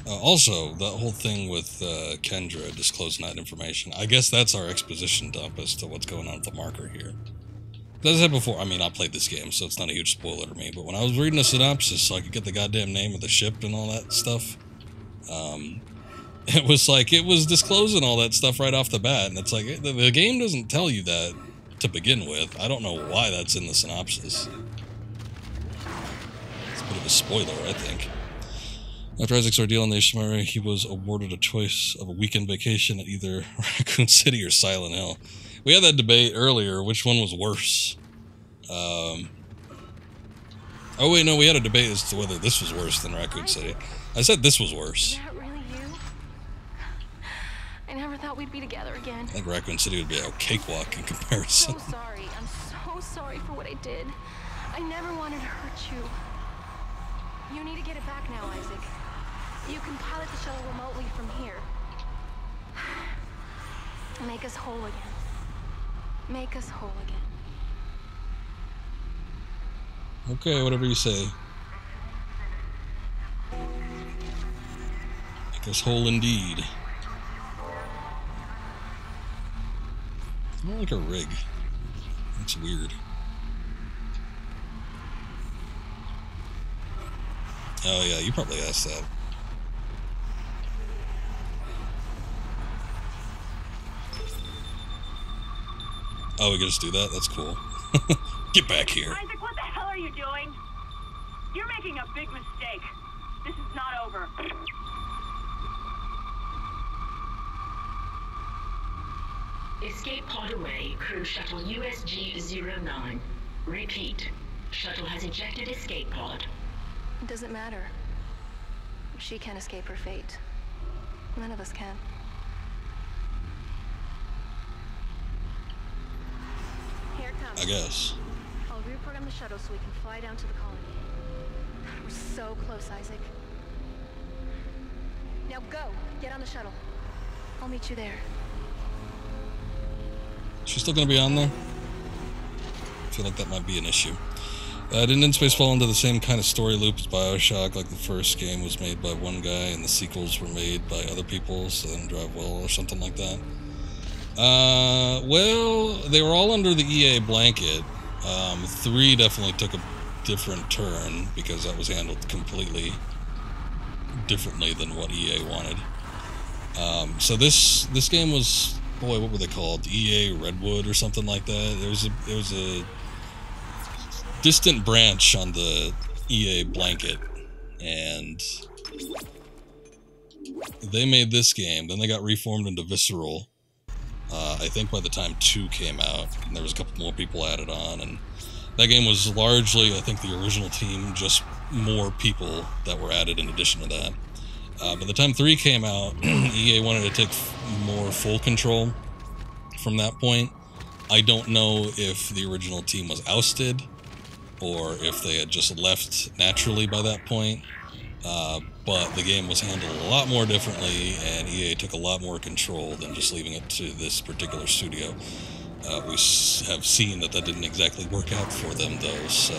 Also, that whole thing with Kendra disclosing that information, I guess that's our exposition dump as to what's going on with the marker here. As I said before, I mean, I played this game, so it's not a huge spoiler to me, but when I was reading the synopsis so I could get the goddamn name of the ship and all that stuff, it was like, it was disclosing all that stuff right off the bat, and it's like, the game doesn't tell you that to begin with. I don't know why that's in the synopsis. It's a bit of a spoiler, I think. After Isaac's ordeal on the Ishimura, he was awarded a choice of a weekend vacation at either Raccoon City or Silent Hill. We had that debate earlier, which one was worse. Oh wait, no, we had a debate as to whether this was worse than Raccoon City. I said this was worse. Is that really you? I never thought we'd be together again. I think Raccoon City would be a cakewalk in comparison. I'm so sorry. I'm so sorry for what I did. I never wanted to hurt you. You need to get it back now, Isaac. You can pilot the shuttle remotely from here. Make us whole again. Make us whole again. Okay, whatever you say. Make us whole indeed. I don't like a rig. That's weird. Oh yeah, you probably asked that. Oh, we can just do that? That's cool. Get back here. Isaac, what the hell are you doing? You're making a big mistake. This is not over. Escape pod away, crew shuttle USG-09. Repeat. Shuttle has ejected escape pod. It doesn't matter. She can't escape her fate. None of us can. Here it comes. I guess. I'll reprogram the shuttle so we can fly down to the colony. We're so close, Isaac. Now go! Get on the shuttle. I'll meet you there. She's still gonna be on there? I feel like that might be an issue. Didn't In Space fall into the same kind of story loop as Bioshock, like the first game was made by one guy and the sequels were made by other people, so they didn't drive well or something like that? Well, they were all under the EA blanket. 3 definitely took a different turn because that was handled completely differently than what EA wanted. So this game was, boy, what were they called? EA Redwood or something like that. It was a distant branch on the EA blanket, and they made this game. Then they got reformed into Visceral. I think by the time 2 came out, and there was a couple more people added on, and that game was largely, I think, the original team, just more people that were added in addition to that. By the time 3 came out, EA wanted to take more full control from that point. I don't know if the original team was ousted, or if they had just left naturally by that point, but the game was handled a lot more differently, and EA took a lot more control than just leaving it to this particular studio. We have seen that didn't exactly work out for them, though, so...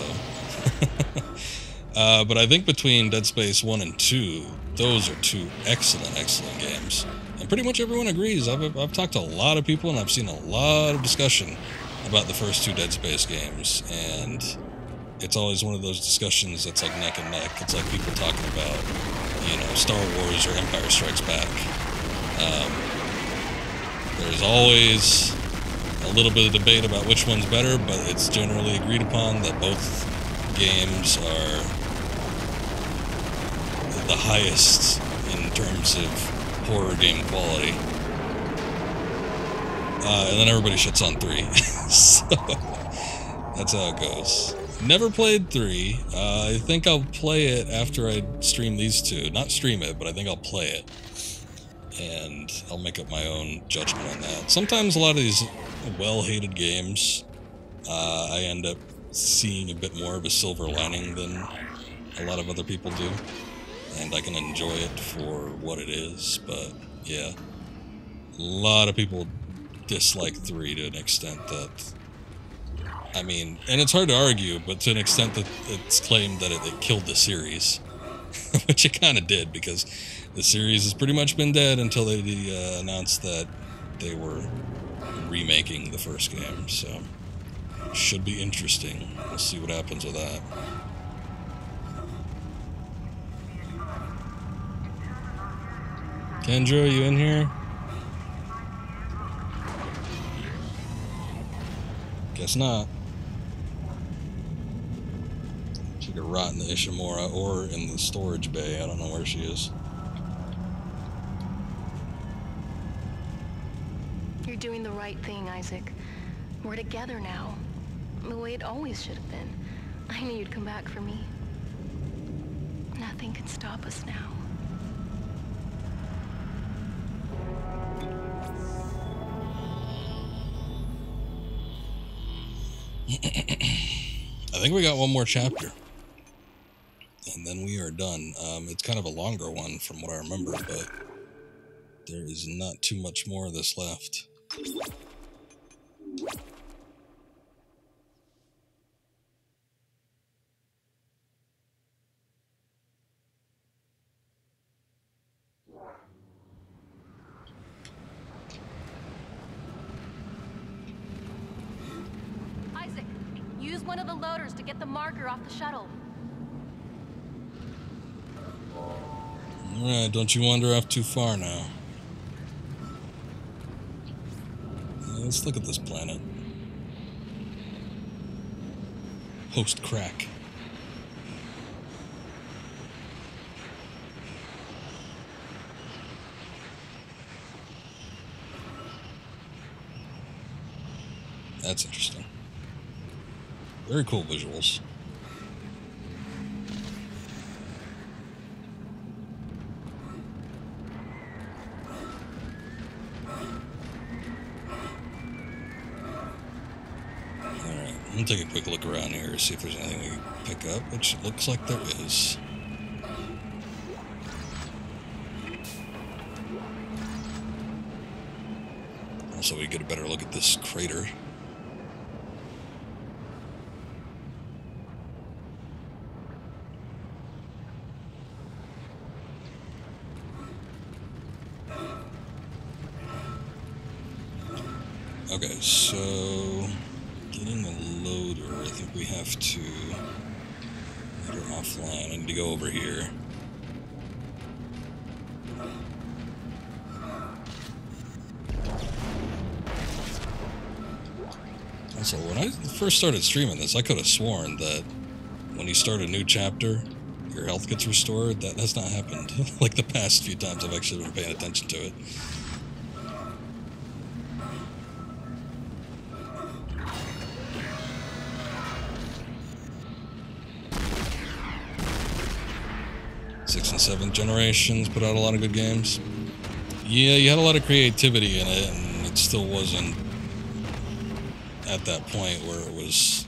but I think between Dead Space 1 and 2, those are two excellent games. And pretty much everyone agrees. I've talked to a lot of people, and I've seen a lot of discussion about the first two Dead Space games, and it's always one of those discussions that's like neck and neck. It's like people talking about, you know, Star Wars or Empire Strikes Back. There's always a little bit of debate about which one's better, but it's generally agreed upon that both games are the highest in terms of horror game quality. And then everybody shits on 3. So that's how it goes. Never played 3. I think I'll play it after I stream these two. Not stream it, but I think I'll play it. And I'll make up my own judgment on that. Sometimes a lot of these well-hated games, I end up seeing a bit more of a silver lining than a lot of other people do. And I can enjoy it for what it is, but yeah. A lot of people dislike 3 to an extent that... I mean, and it's hard to argue, but to an extent that it's claimed that it killed the series. Which it kind of did, because the series has pretty much been dead until they announced that they were remaking the first game, so... Should be interesting. We'll see what happens with that. Kendra, are you in here? Guess not. She could rot in the Ishimura or in the storage bay. I don't know where she is. You're doing the right thing, Isaac. We're together now. The way it always should have been. I knew you'd come back for me. Nothing can stop us now. I think we got one more chapter. And then we are done. It's kind of a longer one from what I remember, but there is not too much more of this left. Use one of the loaders to get the marker off the shuttle. Alright, don't you wander off too far now. Let's look at this planet. Host crack. That's interesting. Very cool visuals. Alright, I'm gonna take a quick look around here, see if there's anything we can pick up, which it looks like there is. Also, we get a better look at this crater. Okay, so getting the loader, I think we have to get her offline. I need to go over here. Also, when I first started streaming this, I could have sworn that when you start a new chapter, your health gets restored. That has not happened. Like the past few times I've actually been paying attention to it. Sixth and seventh generations put out a lot of good games. Yeah, you had a lot of creativity in it, and it still wasn't at that point where it was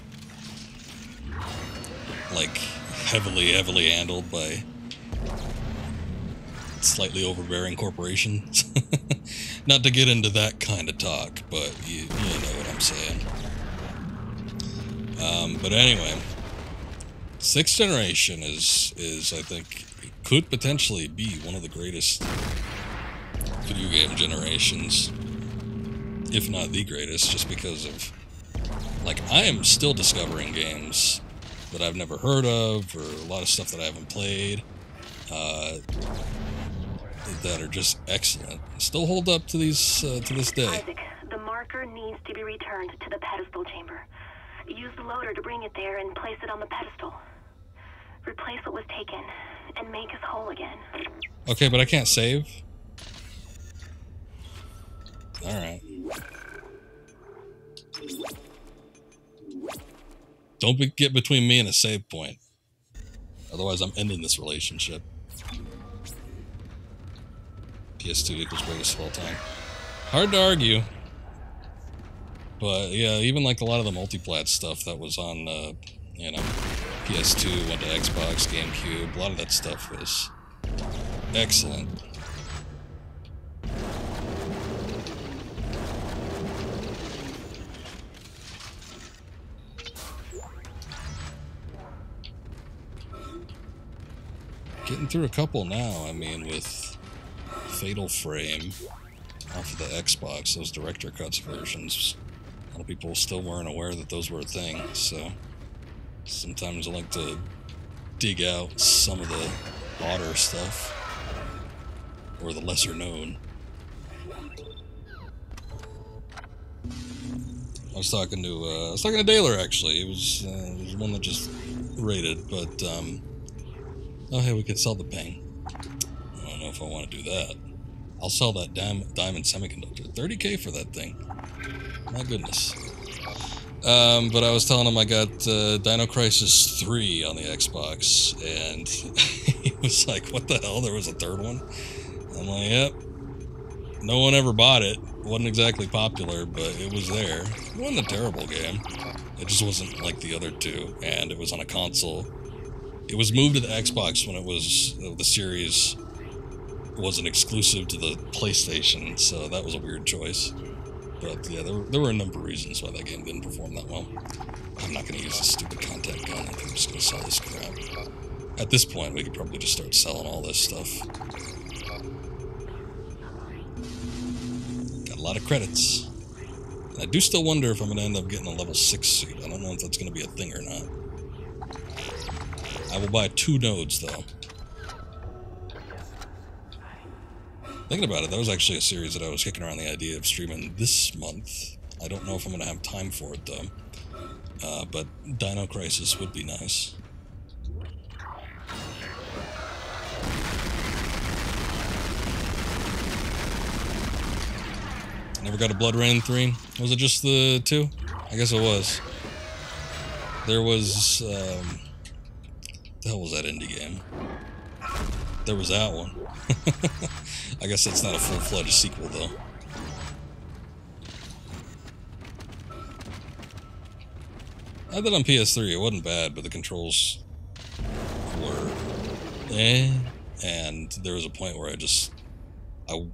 like heavily handled by slightly overbearing corporations. Not to get into that kind of talk, but you know what I'm saying. But anyway, 6th generation is I think could potentially be one of the greatest video game generations, if not the greatest, just because of, like, I am still discovering games that I've never heard of, or a lot of stuff that I haven't played, that are just excellent. Still hold up to these to this day. Isaac, the marker needs to be returned to the pedestal chamber. Use the loader to bring it there and place it on the pedestal. Replace what was taken and make us whole again. Okay, but I can't save. Alright. Don't get between me and a save point. Otherwise, I'm ending this relationship. PS2 equals greatest of all time. Hard to argue. But, yeah, even like a lot of the multiplat stuff that was on, you know, PS2, went to Xbox, GameCube, a lot of that stuff was excellent. Getting through a couple now, I mean, with Fatal Frame off of the Xbox, those director cuts versions. A lot of people still weren't aware that those were a thing, so sometimes I like to dig out some of the odder stuff, or the lesser known. I was talking to Daler, actually. It was one that just raided, but oh, hey, we could sell the ping. I don't know if I want to do that. I'll sell that diamond semiconductor. 30K for that thing. My goodness. But I was telling him I got Dino Crisis 3 on the Xbox, and he was like, what the hell? There was a third one? I'm like, yep. No one ever bought it. Wasn't exactly popular, but it was there. It wasn't a terrible game. It just wasn't like the other two, and it was on a console. It was moved to the Xbox when it was, the series wasn't exclusive to the PlayStation, so that was a weird choice. But yeah, there were a number of reasons why that game didn't perform that well. I'm not going to use this stupid content gun. I think I'm just going to sell this crap. At this point, we could probably just start selling all this stuff. Got a lot of credits. And I do still wonder if I'm going to end up getting a level 6 suit. I don't know if that's going to be a thing or not. I will buy 2 nodes, though. Thinking about it, that was actually a series that I was kicking around the idea of streaming this month. I don't know if I'm going to have time for it, though. But Dino Crisis would be nice. Never got a Blood Rain 3? Was it just the 2? I guess it was. There was, the hell was that indie game? There was that one. I guess that's not a full-fledged sequel, though. I had that on PS3. It wasn't bad, but the controls were and there was a point where I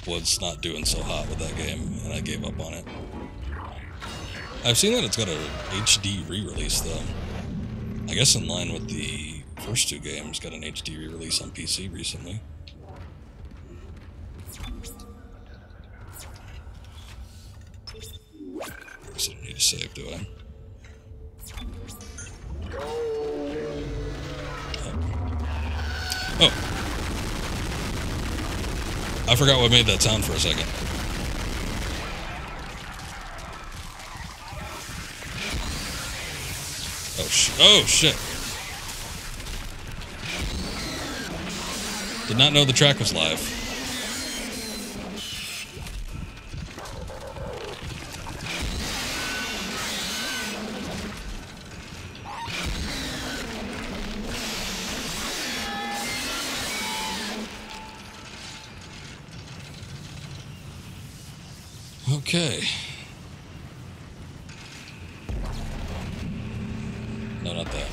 was not doing so hot with that game, and I gave up on it. I've seen that it's got a HD re-release, though. I guess in line with the first 2 games, got an HD re-release on PC recently. I guess I don't need to save, do I? Oh. I forgot what made that sound for a second. Oh, shit. Did not know the track was live. Okay. No, not that.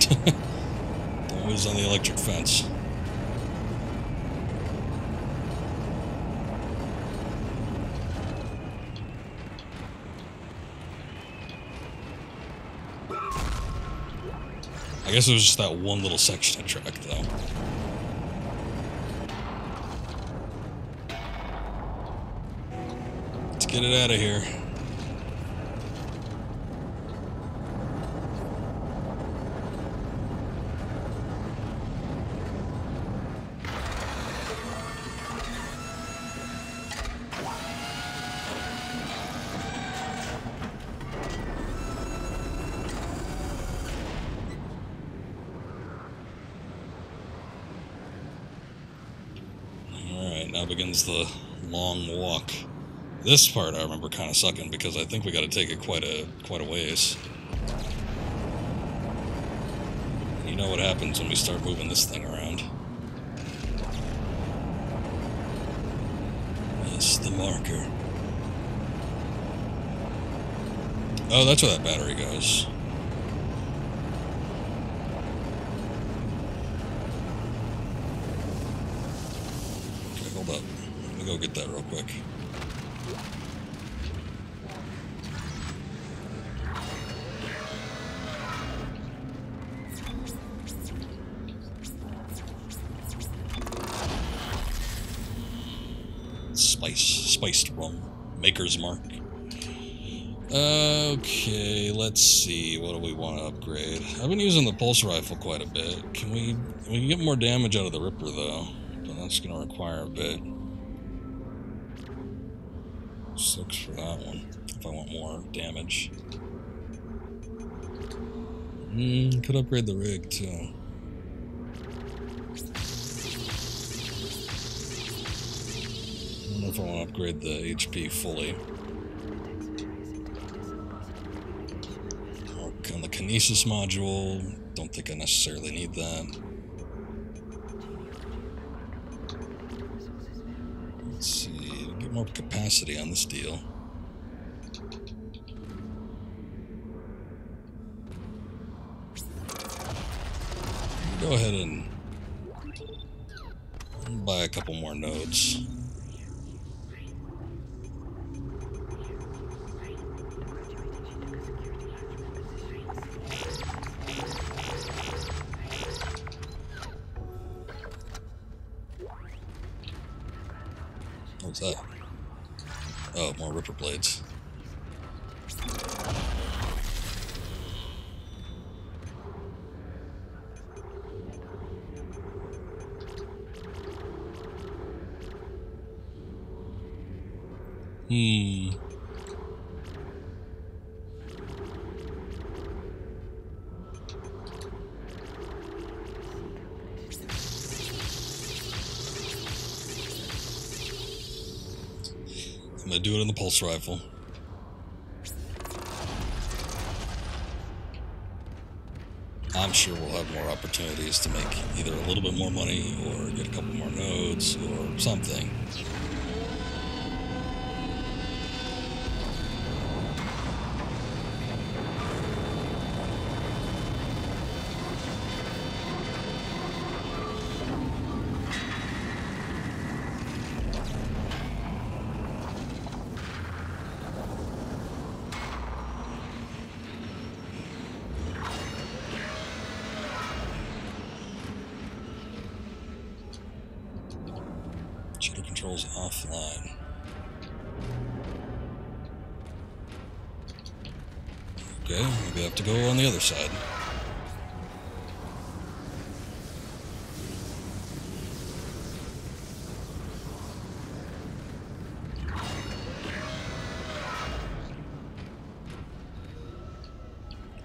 Don't whiz on the electric fence. I guess it was just that one little section of track, though. Let's get it out of here. Now begins the long walk. This part I remember kind of sucking because I think we got to take it quite a ways. You know what happens when we start moving this thing around. Yes, the marker. Oh, that's where that battery goes. Hold up. Let me go get that real quick. Spiced rum. Maker's Mark. Okay, let's see. What do we want to upgrade? I've been using the pulse rifle quite a bit. We can get more damage out of the Ripper, though. That's going to require a bit. 6 for that one, if I want more damage. Could upgrade the rig, too. I don't know if I want to upgrade the HP fully. On the Kinesis module, don't think I necessarily need that. Let's see, get more capacity on this deal. Go ahead and buy a couple more nodes. What's that? Oh, more Ripper blades. I'm gonna do it in the pulse rifle. I'm sure we'll have more opportunities to make either a little bit more money or get a couple more nodes or something. Controls offline. Okay, maybe I have to go on the other side.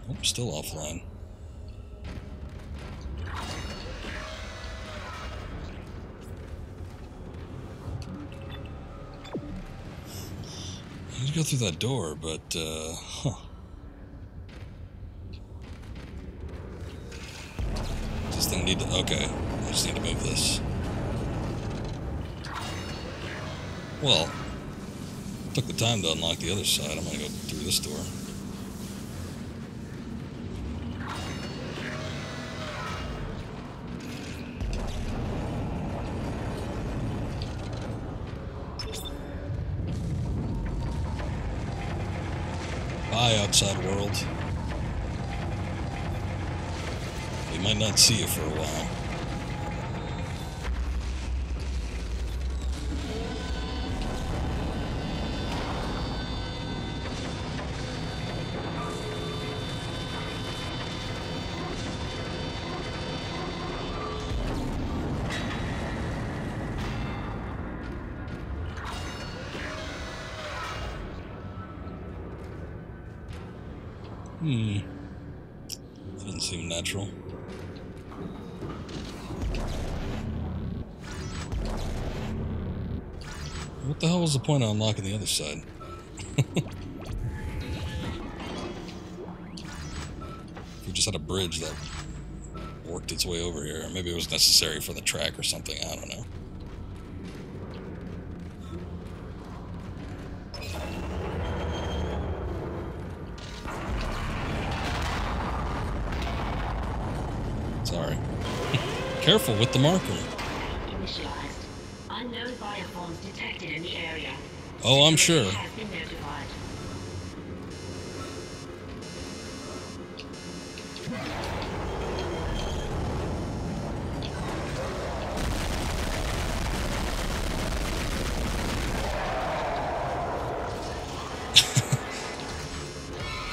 Oh, still offline. Go through that door, but huh. Does this thing need to? Okay, I just need to move this. Well, took the time to unlock the other side. I'm gonna go through this door. Hi, outside world. We might not see you for a while. Doesn't seem natural. What the hell was the point of unlocking the other side? We just had a bridge that worked its way over here. Maybe it was necessary for the track or something. I don't know. Sorry. Careful with the marker. Initialized. Unknown bioforms detected in the area. Oh, I'm sure. Has been notified.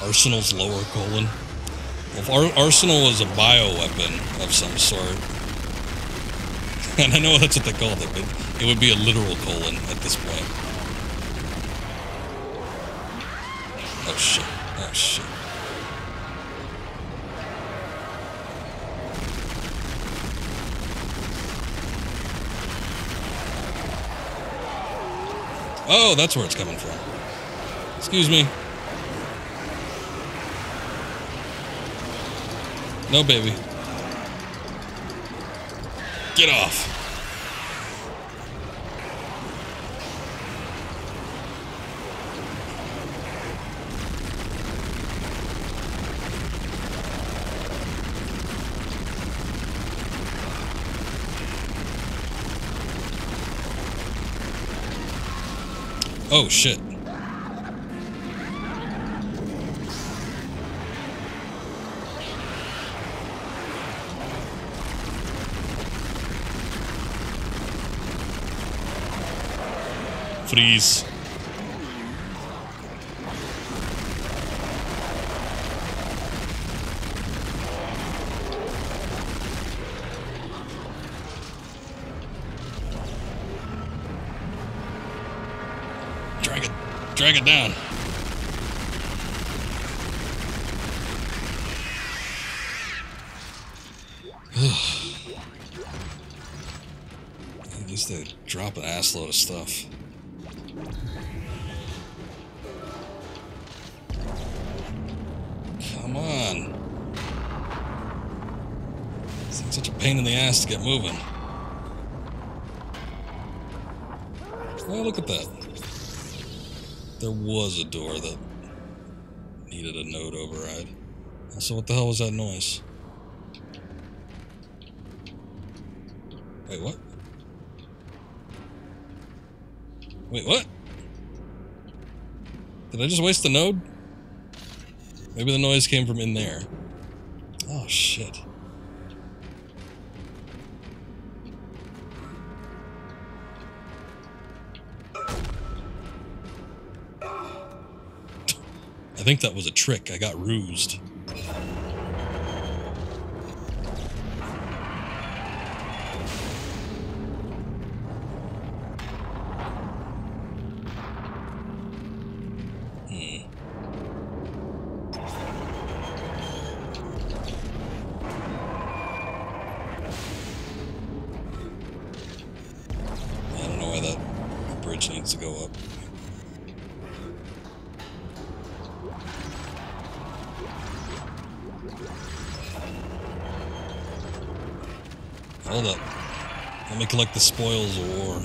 Arsenal's lower colon. Well, if Arsenal was a bioweapon of some sort, and I know that's what they called it, but it would be a literal colon at this point. Oh shit. Oh shit. Oh, that's where it's coming from. Excuse me. No, baby. Get off. Oh, shit. Freeze. Drag it down. At least they drop an assload of stuff. Come on. This thing's such a pain in the ass to get moving. Oh, look at that. There was a door that needed a node override. So what the hell was that noise? Wait, what? Wait, what? Did I just waste the node? Maybe the noise came from in there. Oh, shit. I think that was a trick. I got rused. I don't know why that bridge needs to go up. Hold up. Let me collect the spoils of war.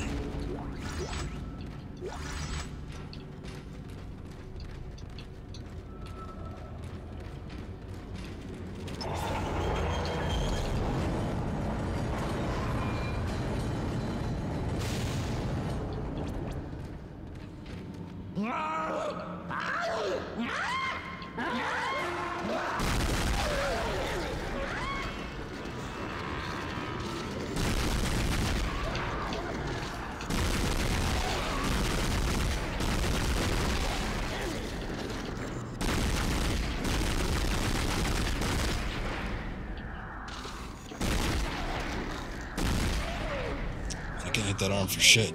hit that arm for shit.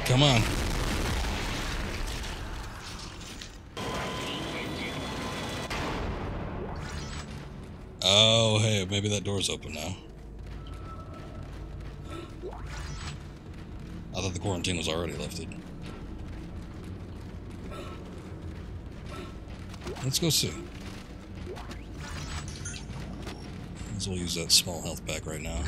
Come on. Oh, hey, maybe that door's open now. I thought the quarantine was already lifted. Let's go see. Let's we'll use that small health pack right now.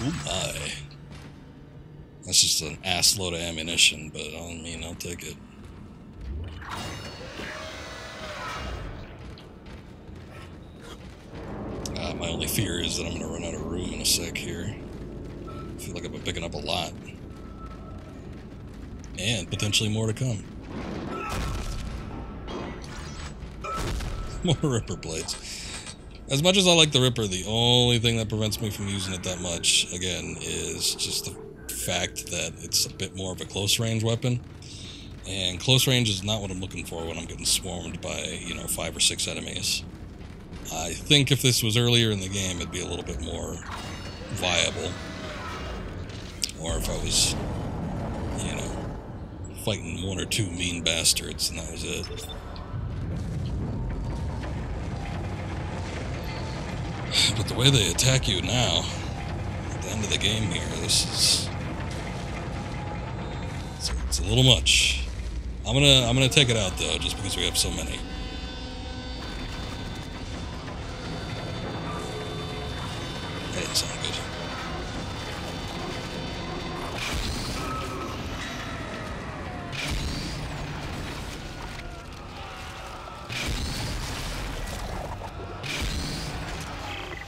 Oh my. That's just an ass load of ammunition, but I mean, I'll take it. My only fear is that I'm going to run out of room in a sec here. I feel like I've been picking up a lot. And potentially more to come. More Ripper blades. As much as I like the Ripper, the only thing that prevents me from using it that much, again, is just the fact that it's a bit more of a close range weapon. And close range is not what I'm looking for when I'm getting swarmed by, you know, 5 or 6 enemies. I think if this was earlier in the game, it'd be a little bit more viable. Or if I was, you know, fighting 1 or 2 mean bastards and that was it. But the way they attack you now, at the end of the game here, this is... It's a little much. I'm gonna take it out though, just because we have so many. That didn't sound good.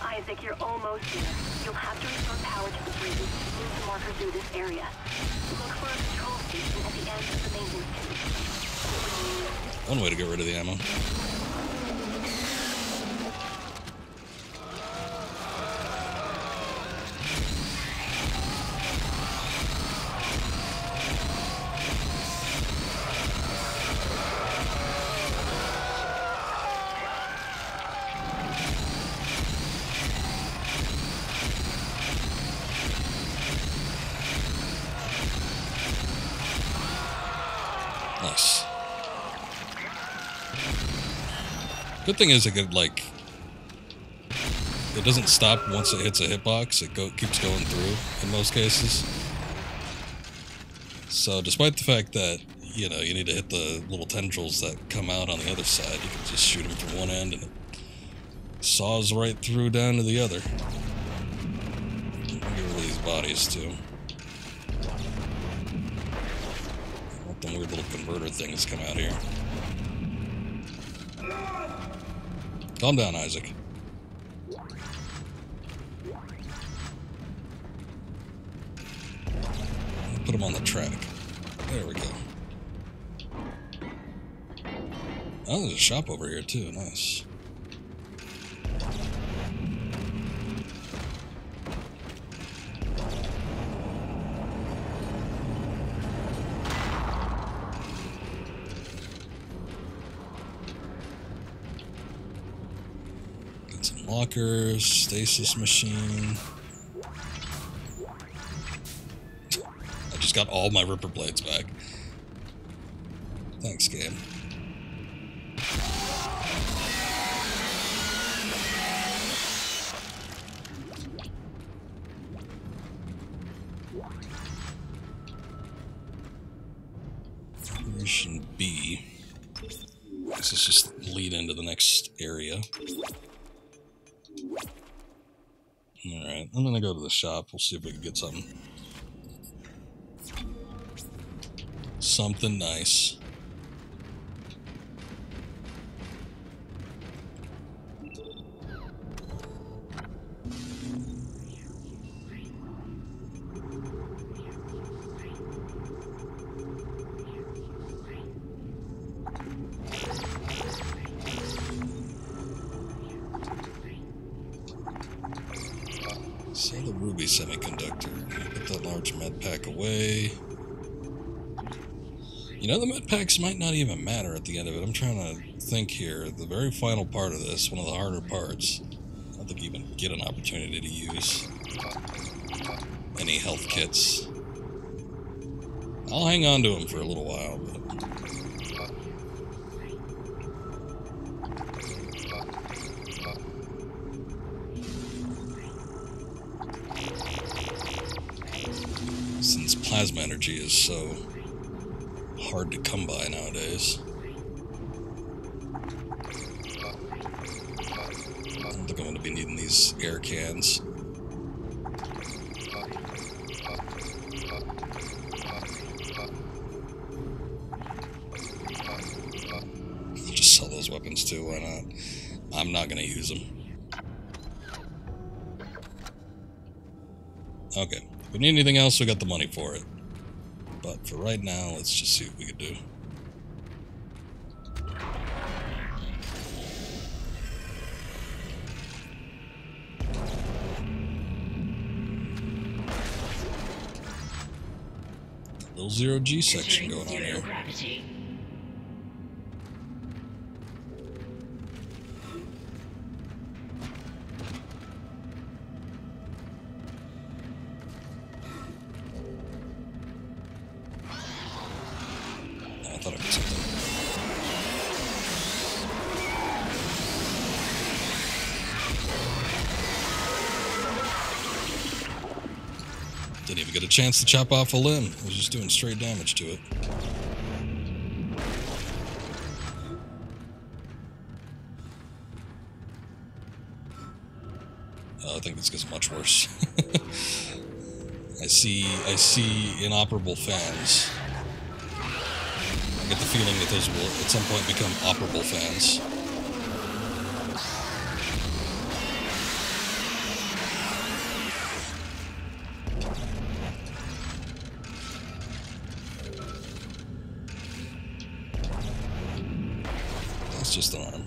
Isaac, you're almost here. You'll have to restore power to the bridge to move the marker through this area. Look for a control station at the end of the maintenance tube. One way to get rid of the ammo. Nice. Good thing is it could, like, it doesn't stop once it hits a hitbox. It keeps going through in most cases. So despite the fact that, you know, you need to hit the little tendrils that come out on the other side, you can just shoot them from one end and it saws right through down to the other. Get rid of these bodies too. Them weird little converter things come out here. Calm down, Isaac. Put him on the track. There we go. Oh, there's a shop over here too. Nice. Lockers, stasis machine. I just got all my Ripper blades back. Thanks, game. Operation B. This is just lead into the next area. Alright, I'm gonna go to the shop. We'll see if we can get something. Something nice. So the ruby semiconductor. Put that large med pack away. You know, the med packs might not even matter at the end of it. I'm trying to think here. The very final part of this, one of the harder parts, I don't think you even get an opportunity to use any health kits. I'll hang on to them for a little while, but... since plasma energy is so hard to come by nowadays, I don't think I'm going to be needing these air cans. I'll just sell those weapons too, why not? I'm not going to use them. Okay. If we need anything else, we got the money for it. But for right now, let's just see what we can do. Little zero G section going on here. Gravity. I thought I heard something. Didn't even get a chance to chop off a limb. I was just doing straight damage to it. I think this gets much worse. I see inoperable fans. I get the feeling that those will at some point become operable fans. That's just an arm.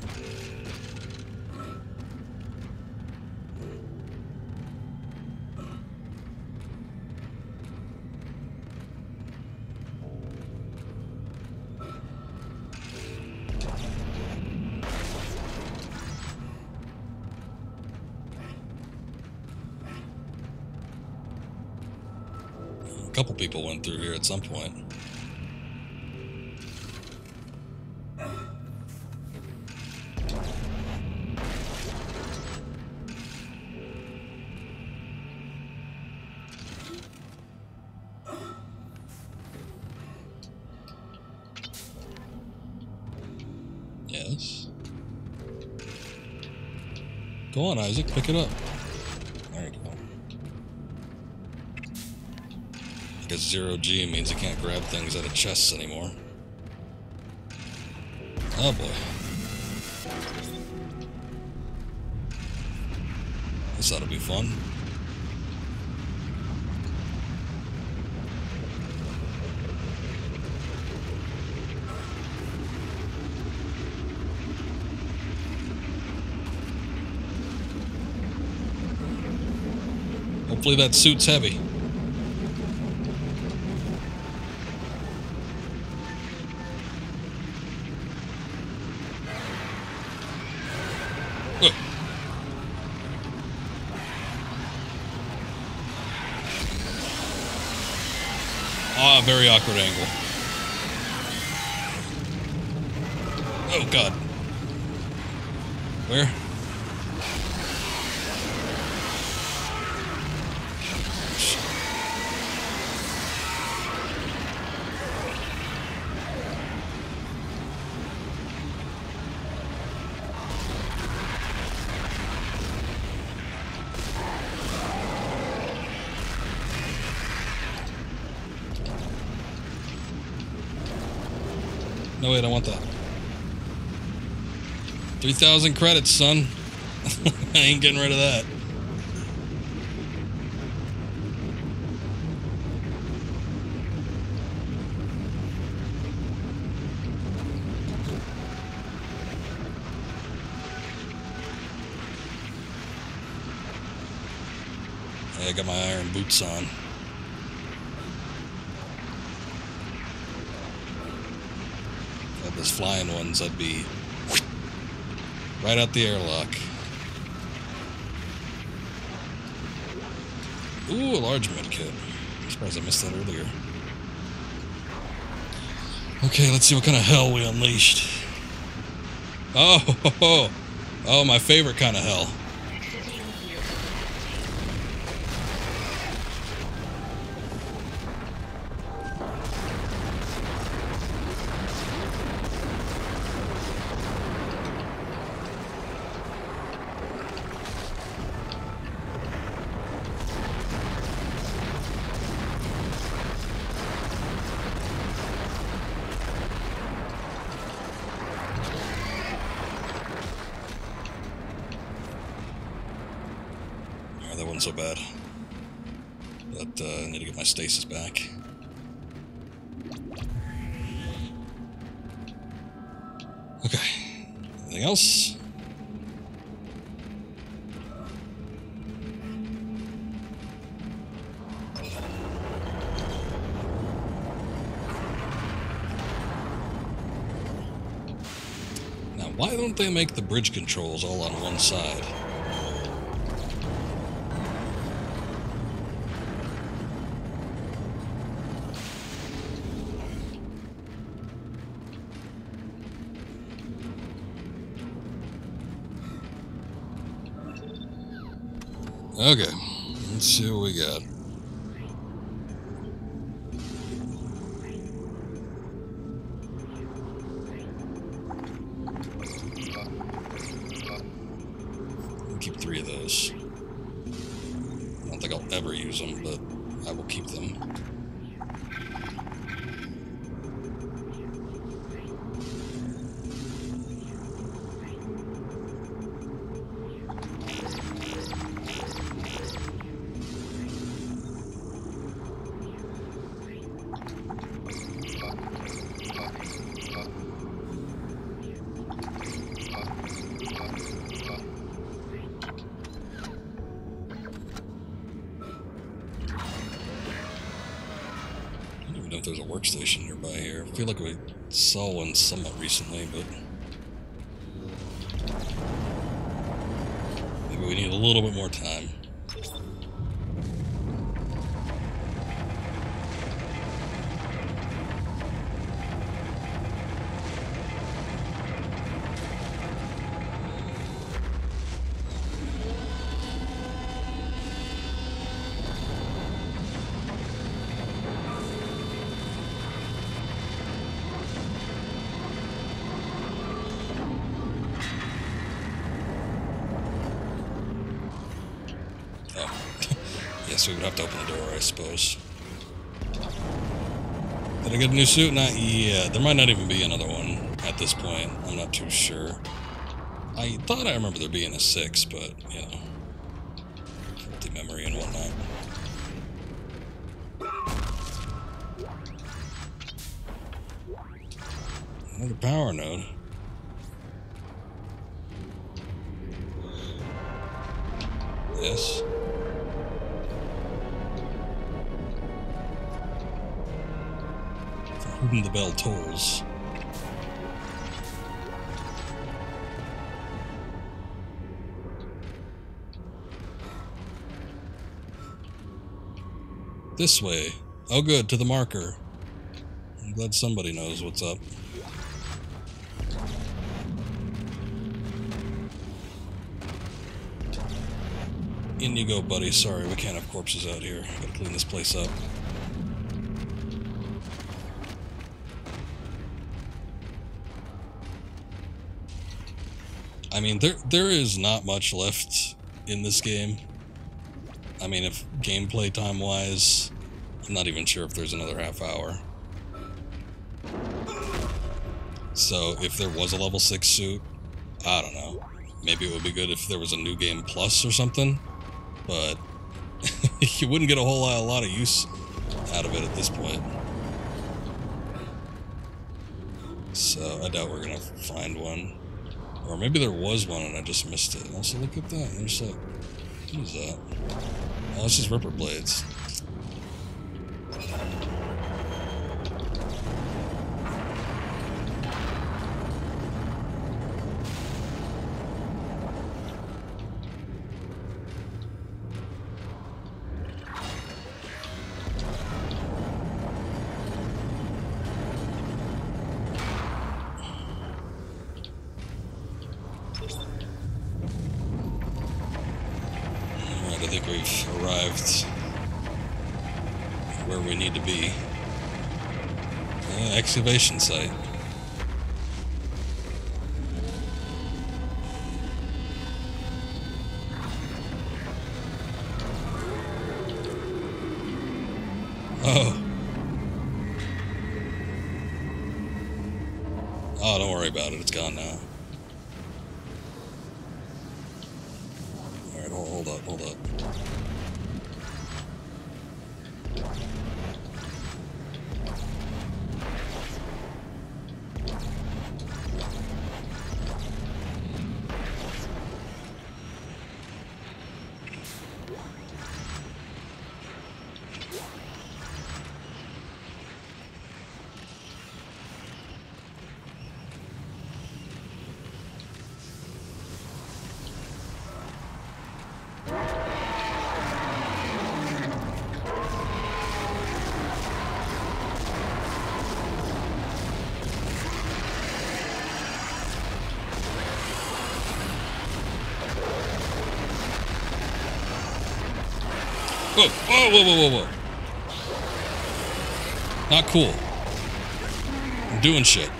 A couple people went through here at some point. Yes. Go on, Isaac, pick it up. There you go. I guess zero G means you can't grab things out of chests anymore. Oh boy. This ought to be fun. Hopefully that suit's heavy. Ah, very awkward angle. Oh god. Where? No, wait, I want that. 3,000 credits, son. I ain't getting rid of that. I got my iron boots on. those flying ones, I'd be right out the airlock. Ooh, a large medkit. I'm surprised I missed that earlier. Okay, let's see what kind of hell we unleashed. Oh, my favorite kind of hell. That wasn't so bad. But I need to get my stasis back. Okay. Anything else? Now, why don't they make the bridge controls all on one side? Okay, let's see what we got. I'll keep 3 of those. I don't think I'll ever use them, but I will keep them. I don't know if there's a workstation nearby here. I feel like we saw one somewhat recently, but maybe we need a little bit more time. So we would have to open the door, I suppose. Did I get a new suit? Not yet. There might not even be another one at this point. I'm not too sure. I thought I remember there being a 6, but, you know, faulty memory and whatnot. Another power node. Yes. For whom the bell tolls. This way. Oh good, to the marker. I'm glad somebody knows what's up. In you go, buddy. Sorry, we can't have corpses out here. Gotta clean this place up. I mean, there is not much left in this game. I mean, if gameplay time-wise, I'm not even sure if there's another half hour. So, if there was a level 6 suit, I don't know. Maybe it would be good if there was a new game plus or something. But you wouldn't get a whole lot of use out of it at this point. So, I doubt we're gonna find one. Or maybe there was one and I just missed it. Also, look at that. There's like, what is that? Oh, it's just ripper blades. I think we've arrived where we need to be. Excavation site. Oh. Oh, don't worry about it. It's gone now. Alright, hold up, hold up. Whoa, whoa, whoa, whoa, whoa, whoa. Not cool. I'm doing shit.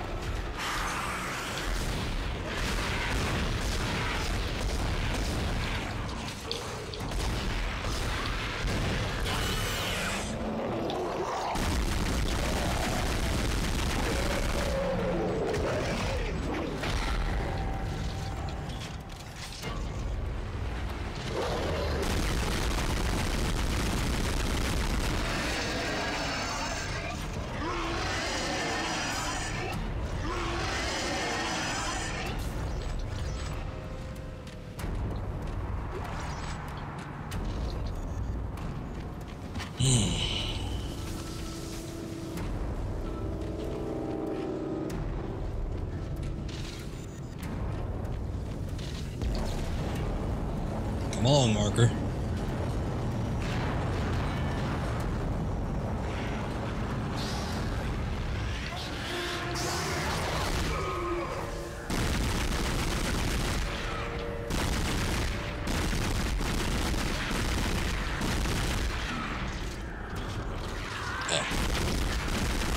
Come on, marker.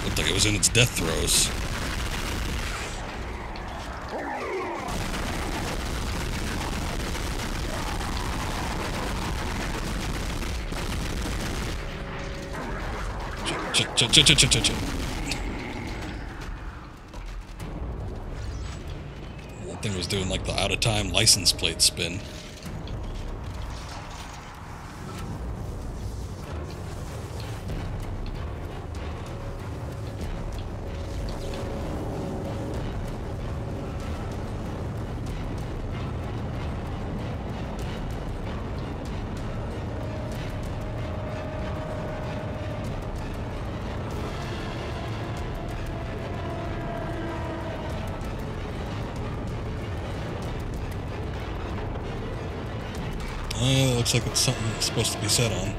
Looked like it was in its death throes. That thing was doing like the out-of-time license plate spin. Looks like it's something that's supposed to be set on.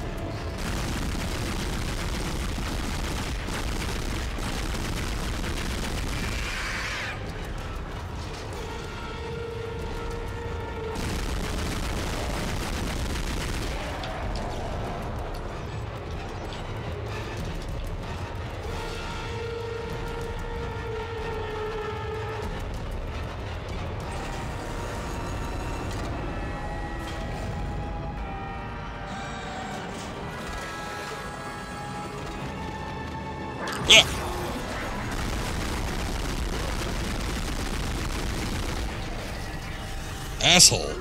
Asshole.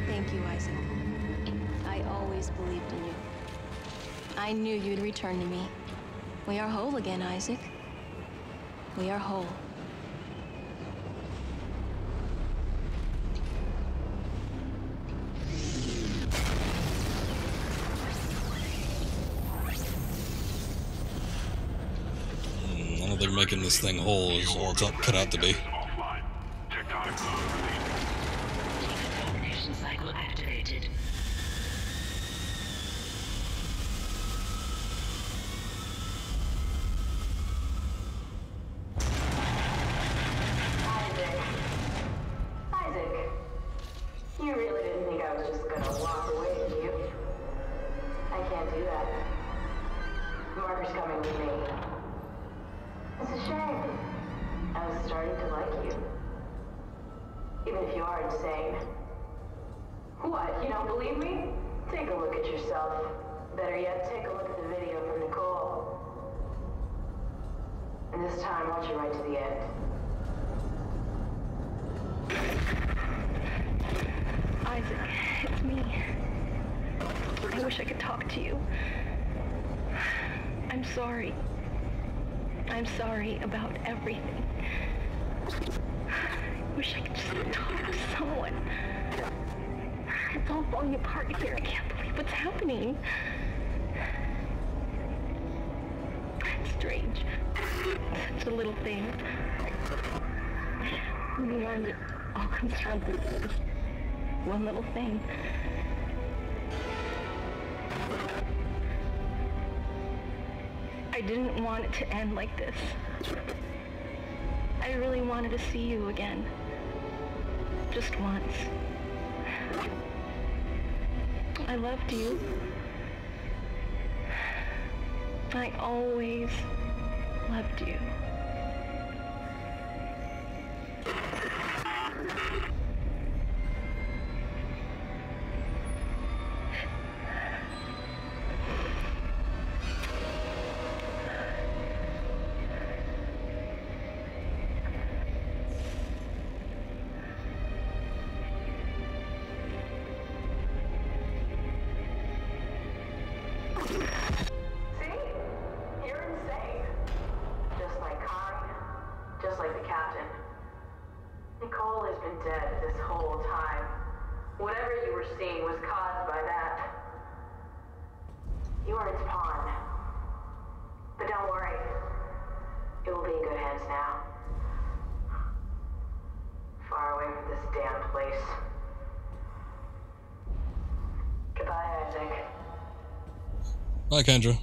Thank you, Isaac. I always believed in you. I knew you'd return to me. We are whole again, Isaac. We are whole. They're making this thing whole is all it's cut out to be. Decontamination cycle activated. coming with me. It's a shame. I was starting to like you. Even if you are insane. What, you don't believe me? Take a look at yourself. Better yet, take a look at the video from Nicole. And this time, watch it right to the end. Isaac, it's me. I wish I could talk to you. I'm sorry. I'm sorry about everything. I wish I could just talk to someone. It's all falling apart here. I can't believe what's happening. It's strange. Such a little thing. In the end, it all comes down to this one little thing. I didn't want it to end like this. I really wanted to see you again. Just once. I loved you. I always loved you. Bye, Kendra.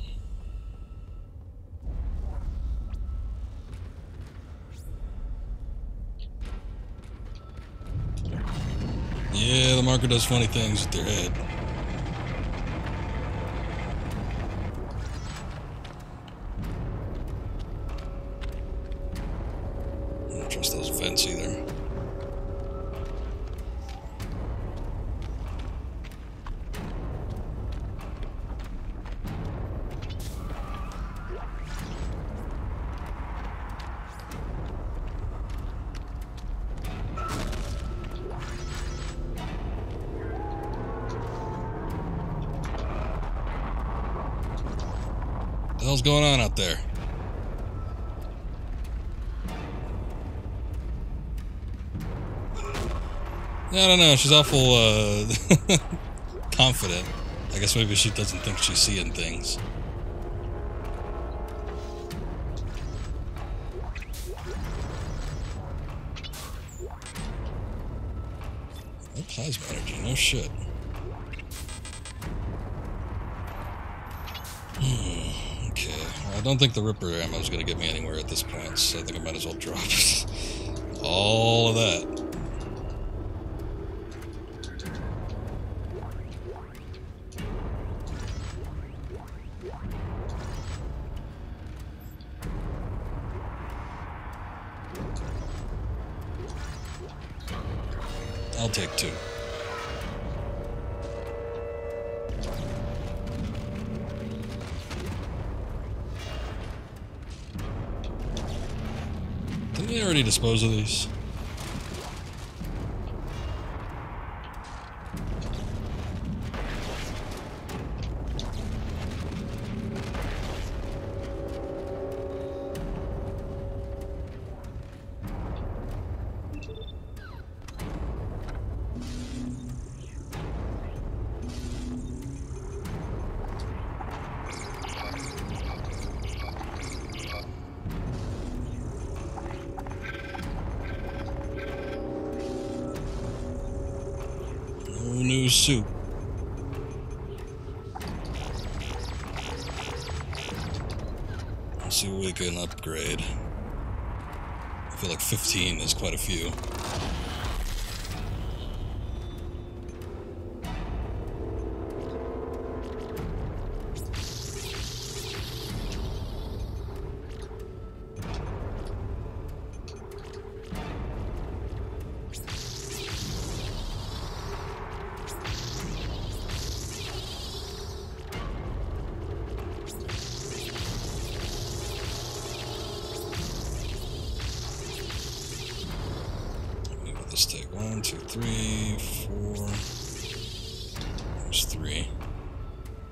Yeah, the marker does funny things with their head. I don't trust those vents either. What the hell's going on out there? Yeah, I don't know. She's awful confident. I guess maybe she doesn't think she's seeing things. Oh, plasma energy. No shit. Okay. Well, I don't think the Ripper ammo is going to get me anywhere at this point, so I think I might as well drop all of that. I'll take two. Didn't we already dispose of these? New suit. Let's see what we can upgrade. I feel like 15 is quite a few. this take? 1, 2, 3, 4. There's 3.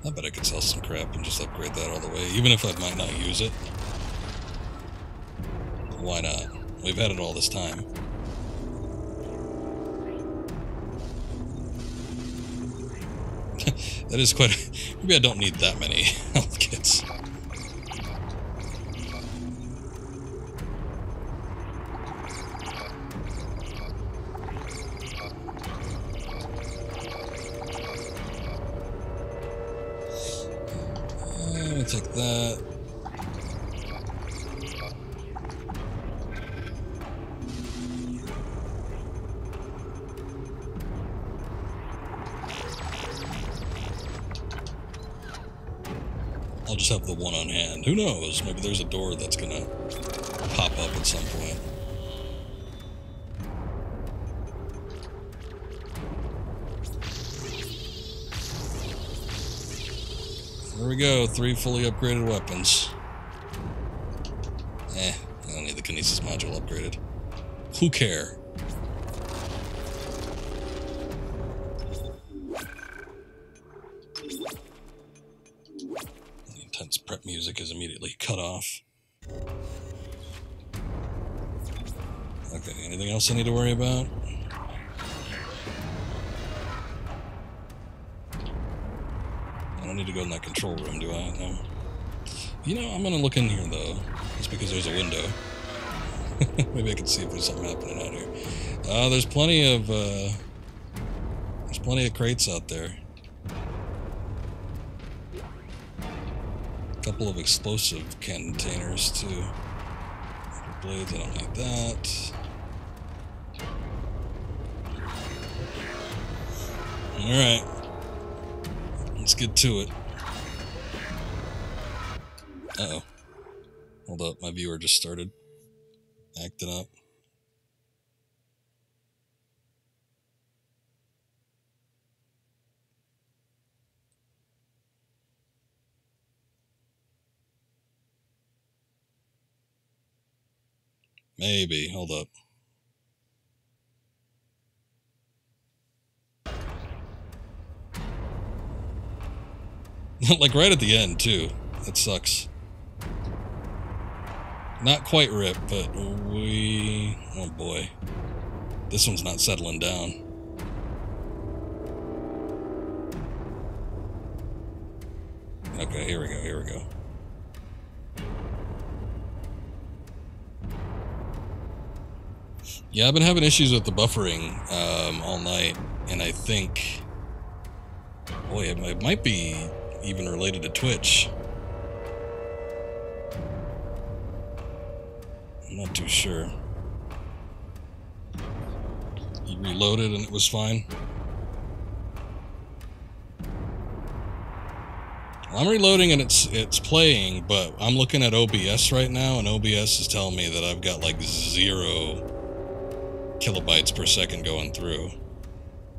I bet I could sell some crap and just upgrade that all the way, even if I might not use it. Why not? We've had it all this time. That is quite... Maybe I don't need that many health kits. Let me take that. I'll just have the one on hand. Who knows? Maybe there's a door that's gonna pop up at some point. There we go, 3 fully upgraded weapons. I don't need the kinesis module upgraded. Who care? The intense prep music is immediately cut off. Okay, anything else I need to worry about? I don't need to go in that control room, do I? No. You know, I'm gonna look in here, though. Just because there's a window. Maybe I can see if there's something happening out here. There's plenty of crates out there. A couple of explosive containers, too. Blades, I don't need that. Alright. Let's get to it. Uh-oh. Hold up, my viewer just started acting up. Maybe, hold up. Like right at the end, too. That sucks. Not quite rip, but we... Oh boy. This one's not settling down. Okay, here we go, here we go. Yeah, I've been having issues with the buffering all night, and I think... Boy, it might be even related to Twitch. I'm not too sure. You reloaded and it was fine? Well, I'm reloading and it's playing, but I'm looking at OBS right now, and OBS is telling me that I've got like 0 kilobytes per second going through.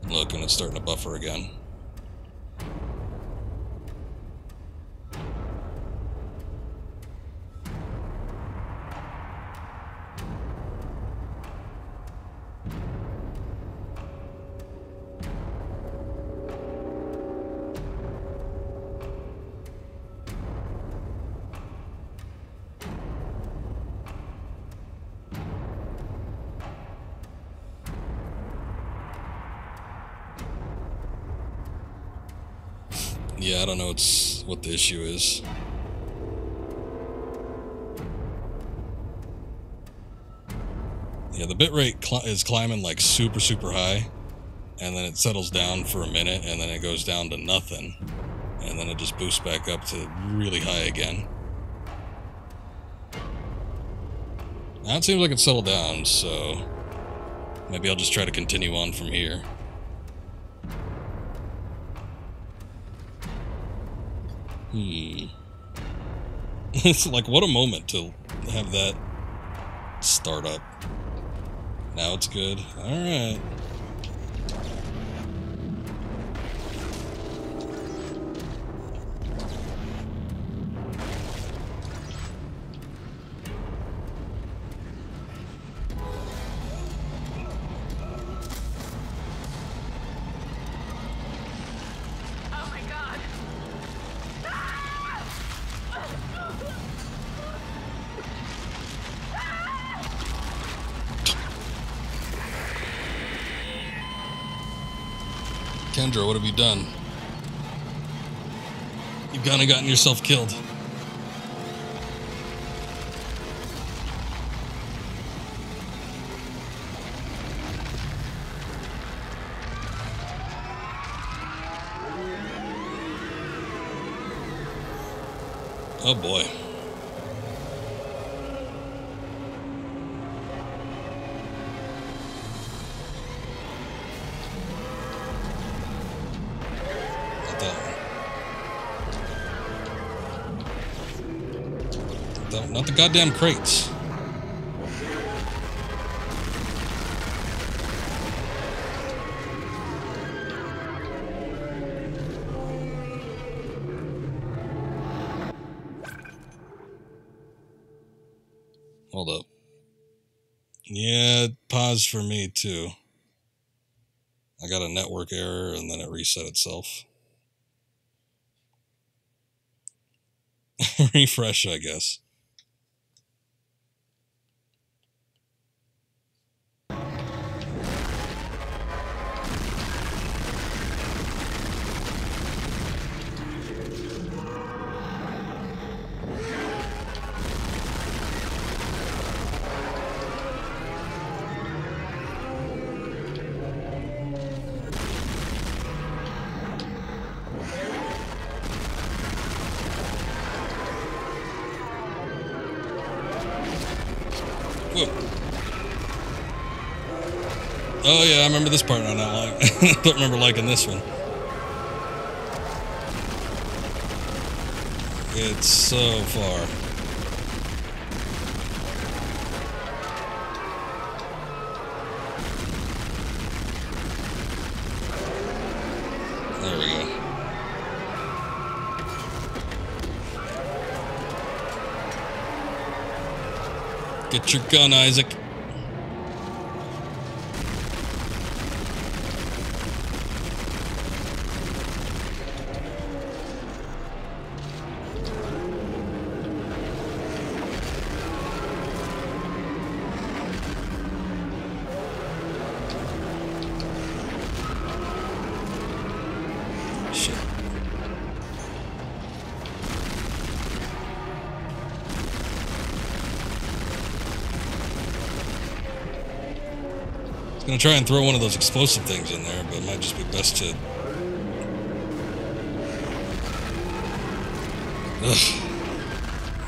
Look, and it's starting to buffer again. Yeah, I don't know what the issue is. Yeah, the bitrate is climbing like super high, and then it settles down for a minute, and then it goes down to nothing, and then it just boosts back up to really high again. Now it seems like it's settled down, so maybe I'll just try to continue on from here. It's like, what a moment to have that start up. Now it's good. Alright. Sandra, what have you done? You've kind of gotten yourself killed. Oh boy. Not that one. Not the goddamn crates. Hold up. Yeah, it paused for me too. I got a network error and then it reset itself. Refresh, I guess. Whoa. Oh yeah, I remember this part. I don't remember liking this one. It's so far. There we go. Get your gun, Isaac. Shit. I'm gonna try and throw one of those explosive things in there, but it might just be best to...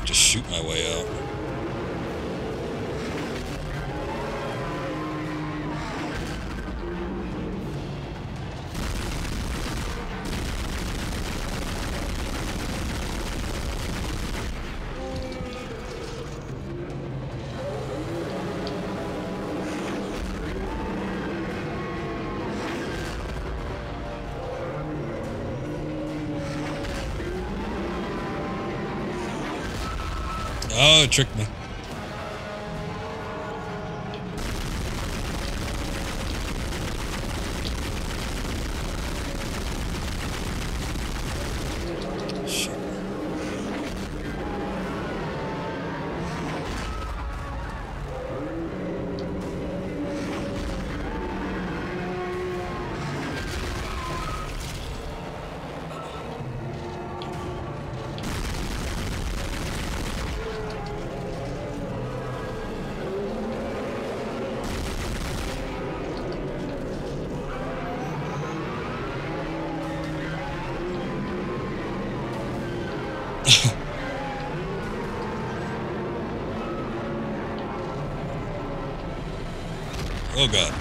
just shoot my way out. Oh, it tricked me. Shit. Oh god.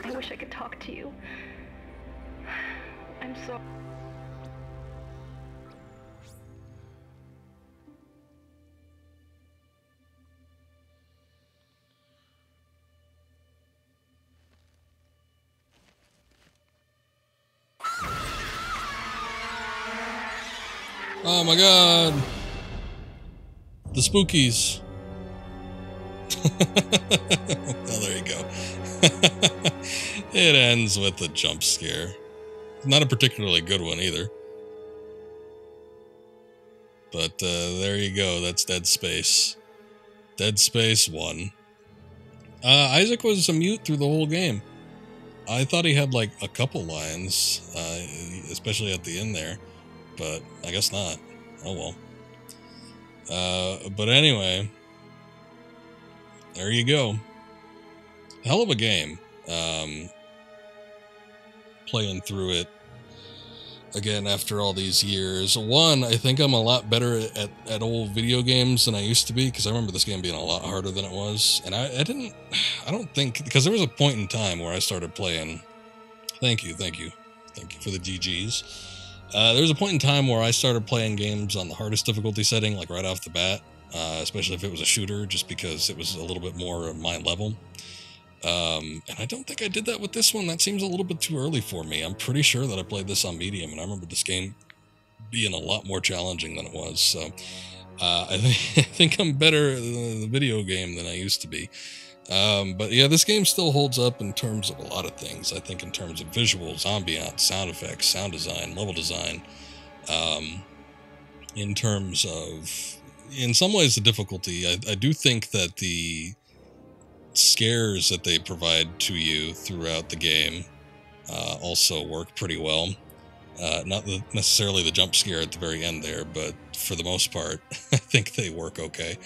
I wish I could talk to you. I'm sorry. Oh my god! The spookies! Oh, there you go. It ends with a jump scare. Not a particularly good one either. But there you go, that's Dead Space. Dead Space 1. Isaac was a mute through the whole game. I thought he had like a couple lines, especially at the end there. But I guess not. Oh well. But anyway, there you go. Hell of a game. Playing through it again after all these years. One, I think I'm a lot better at old video games than I used to be, because I remember this game being a lot harder than it was. And I don't think, because there was a point in time where I started playing. Thank you for the GGs. There was a point in time where I started playing games on the hardest difficulty setting, like right off the bat, especially if it was a shooter, just because it was a little bit more my level. And I don't think I did that with this one. That seems a little bit too early for me. I'm pretty sure that I played this on medium, and I remember this game being a lot more challenging than it was. So I think I'm better at the video game than I used to be. But yeah, this game still holds up in terms of a lot of things. I think in terms of visuals, ambiance, sound effects, sound design, level design. In terms of, in some ways, the difficulty, I do think that the scares that they provide to you throughout the game also work pretty well. Not necessarily the jump scare at the very end there, but for the most part, I think they work okay.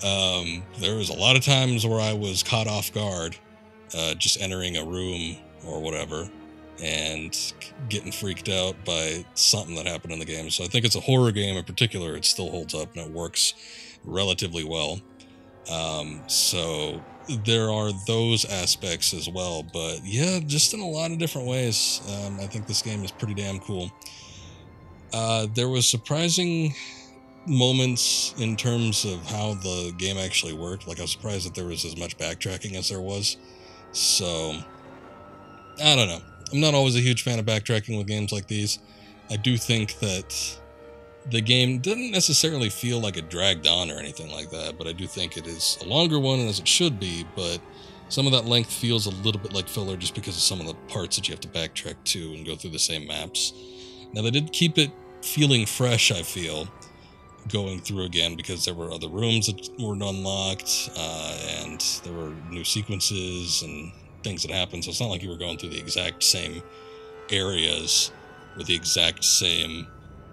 There was a lot of times where I was caught off guard, just entering a room or whatever, and getting freaked out by something that happened in the game. So I think it's a horror game in particular. It still holds up and it works relatively well. So there are those aspects as well, but yeah, just in a lot of different ways. I think this game is pretty damn cool. There was surprising moments in terms of how the game actually worked. Like, I was surprised that there was as much backtracking as there was. So, I don't know. I'm not always a huge fan of backtracking with games like these. I do think that the game didn't necessarily feel like it dragged on or anything like that, but I do think it is a longer one, as it should be, but some of that length feels a little bit like filler just because of some of the parts that you have to backtrack to and go through the same maps. Now, they did keep it feeling fresh, I feel, going through again, because there were other rooms that weren't unlocked, and there were new sequences and things that happened, so it's not like you were going through the exact same areas with the exact same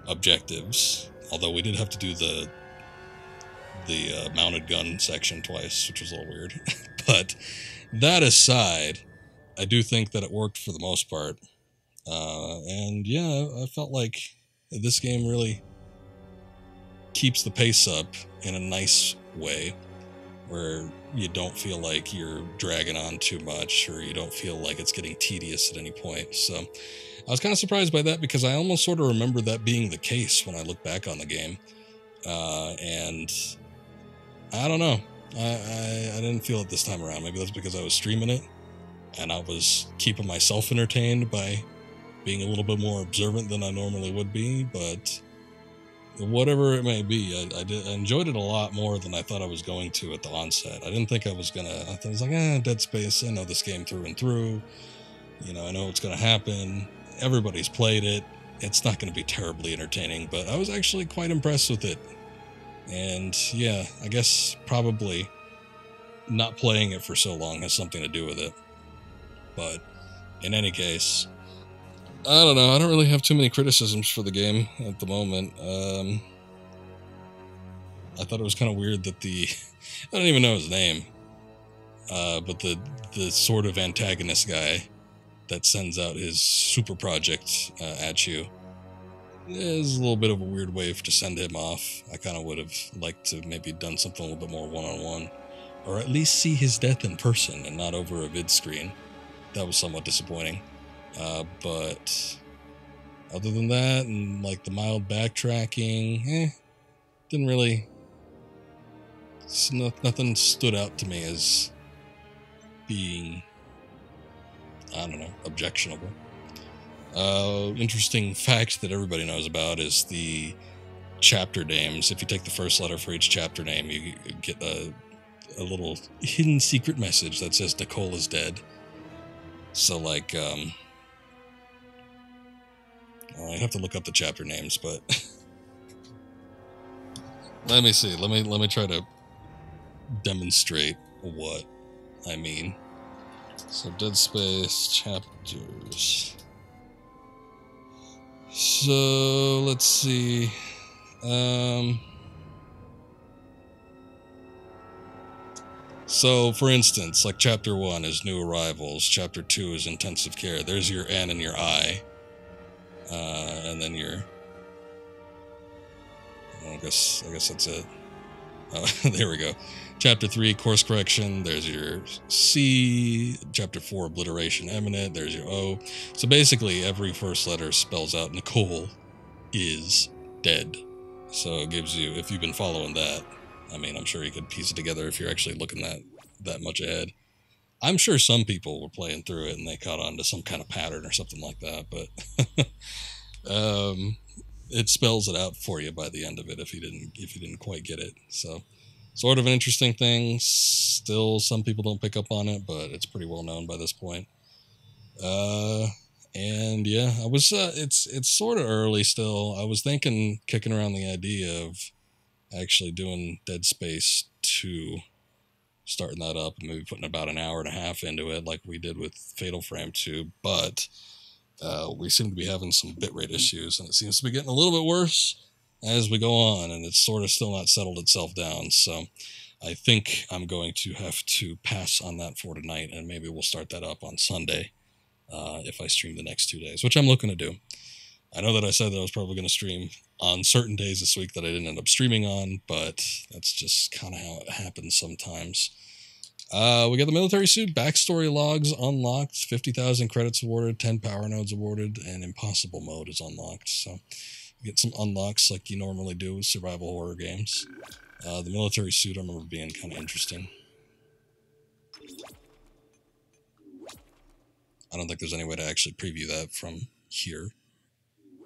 objectives, although we did have to do the mounted gun section twice, which was a little weird. But that aside, I do think that it worked for the most part. And yeah, I felt like this game really keeps the pace up in a nice way, where you don't feel like you're dragging on too much, or you don't feel like it's getting tedious at any point. So I was kind of surprised by that, because I almost sort of remember that being the case when I look back on the game. And I don't know. I didn't feel it this time around. Maybe that's because I was streaming it and I was keeping myself entertained by being a little bit more observant than I normally would be. But whatever it may be, I enjoyed it a lot more than I thought I was going to at the onset. I didn't think I was gonna. I was like, Dead Space, I know this game through and through. You know, I know what's gonna happen. Everybody's played it. It's not going to be terribly entertaining, but I was actually quite impressed with it. And yeah, I guess probably not playing it for so long has something to do with it. But in any case, I don't know. I don't really have too many criticisms for the game at the moment. I thought it was kind of weird that I don't even know his name, but the sort of antagonist guy that sends out his super project at you is a little bit of a weird way to send him off. I kind of would have liked to maybe done something a little bit more one-on-one, or at least see his death in person and not over a vid screen. that was somewhat disappointing. But other than that, and like the mild backtracking, didn't really. Nothing stood out to me as being, I don't know, objectionable. Interesting fact that everybody knows about is the chapter names. If you take the first letter for each chapter name, you get a little hidden secret message that says Nicole is dead. So, like, I have to look up the chapter names, but let me see. Let me try to demonstrate what I mean. So, Dead Space chapters. So, let's see. So, for instance, like Chapter 1 is New Arrivals, Chapter 2 is Intensive Care. There's your N and your I. And then your... I guess that's it. There we go. Chapter 3, Course Correction. There's your C. Chapter 4, Obliteration Imminent. There's your O. So basically, every first letter spells out Nicole is dead. So it gives you, if you've been following that, I mean, I'm sure you could piece it together if you're actually looking that much ahead. I'm sure some people were playing through it and they caught on to some kind of pattern or something like that, but it spells it out for you by the end of it if you didn't quite get it. So sort of an interesting thing. Still, some people don't pick up on it, but it's pretty well known by this point. And yeah, I was it's sort of early still. I was kicking around the idea of actually doing Dead Space 2, starting that up and maybe putting about an hour and a half into it like we did with Fatal Frame 2, but we seem to be having some bitrate issues, and it seems to be getting a little bit worse as we go on, and it's sort of still not settled itself down. So I think I'm going to have to pass on that for tonight, and maybe we'll start that up on Sunday if I stream the next 2 days, which I'm looking to do. I know that I said that I was probably going to stream on certain days this week that I didn't end up streaming on, but that's just kind of how it happens sometimes. We got the military suit, backstory logs unlocked, 50,000 credits awarded, 10 power nodes awarded, and impossible mode is unlocked. So you get some unlocks like you normally do with survival horror games. The military suit I remember being kind of interesting. I don't think there's any way to actually preview that from here.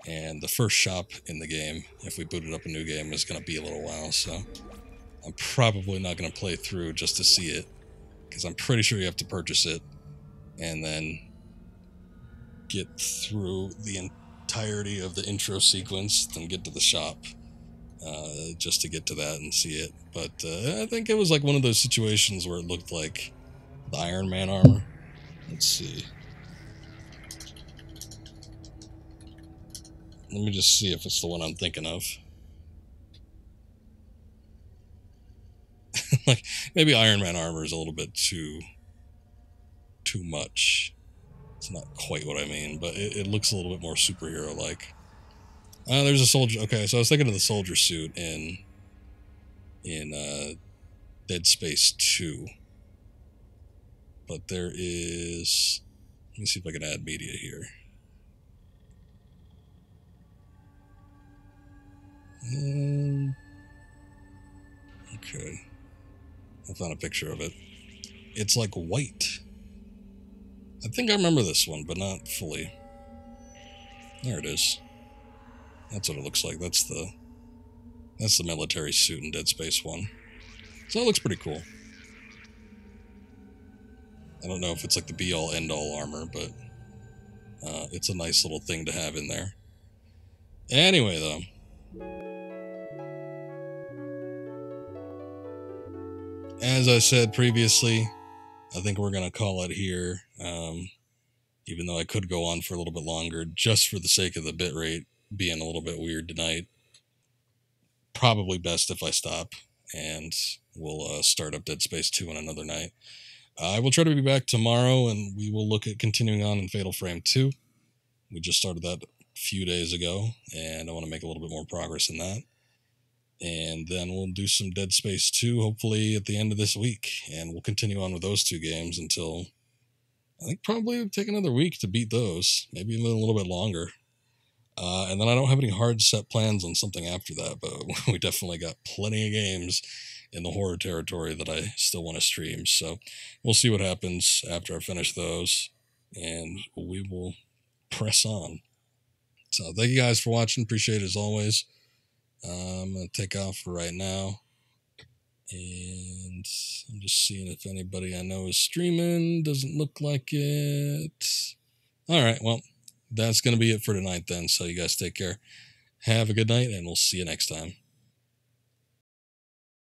And the first shop in the game, if we booted up a new game, is going to be a little while, so I'm probably not going to play through just to see it, because I'm pretty sure you have to purchase it and then get through the entirety of the intro sequence, then get to the shop just to get to that and see it. But I think it was like one of those situations where it looked like the Iron Man armor. Let's see. Let me just see if it's the one I'm thinking of. Like, maybe Iron Man armor is a little bit too much. It's not quite what I mean, but it looks a little bit more superhero-like. There's a soldier. Okay, so I was thinking of the soldier suit in Dead Space 2. But there is... Let me see if I can add media here. Okay. I found a picture of it. It's like white. I think I remember this one, but not fully. There it is. That's what it looks like. That's the military suit in Dead Space 1. So that looks pretty cool. I don't know if it's like the be-all, end-all armor, but it's a nice little thing to have in there. Anyway, though. As I said previously, I think we're going to call it here, even though I could go on for a little bit longer, just for the sake of the bitrate being a little bit weird tonight. Probably best if I stop, and we'll start up Dead Space 2 on another night. I will try to be back tomorrow, and we will look at continuing on in Fatal Frame 2. We just started that a few days ago, and I want to make a little bit more progress in that. And then we'll do some Dead Space 2, hopefully at the end of this week. And we'll continue on with those two games until I think probably it'll take another week to beat those, maybe even a little bit longer. And then I don't have any hard set plans on something after that, but we definitely got plenty of games in the horror territory that I still want to stream. So we'll see what happens after I finish those, and we will press on. So thank you guys for watching. Appreciate it as always. I'm going to take off for right now. And I'm just seeing if anybody I know is streaming. Doesn't look like it. All right, well, that's going to be it for tonight then. So you guys take care. Have a good night, and we'll see you next time.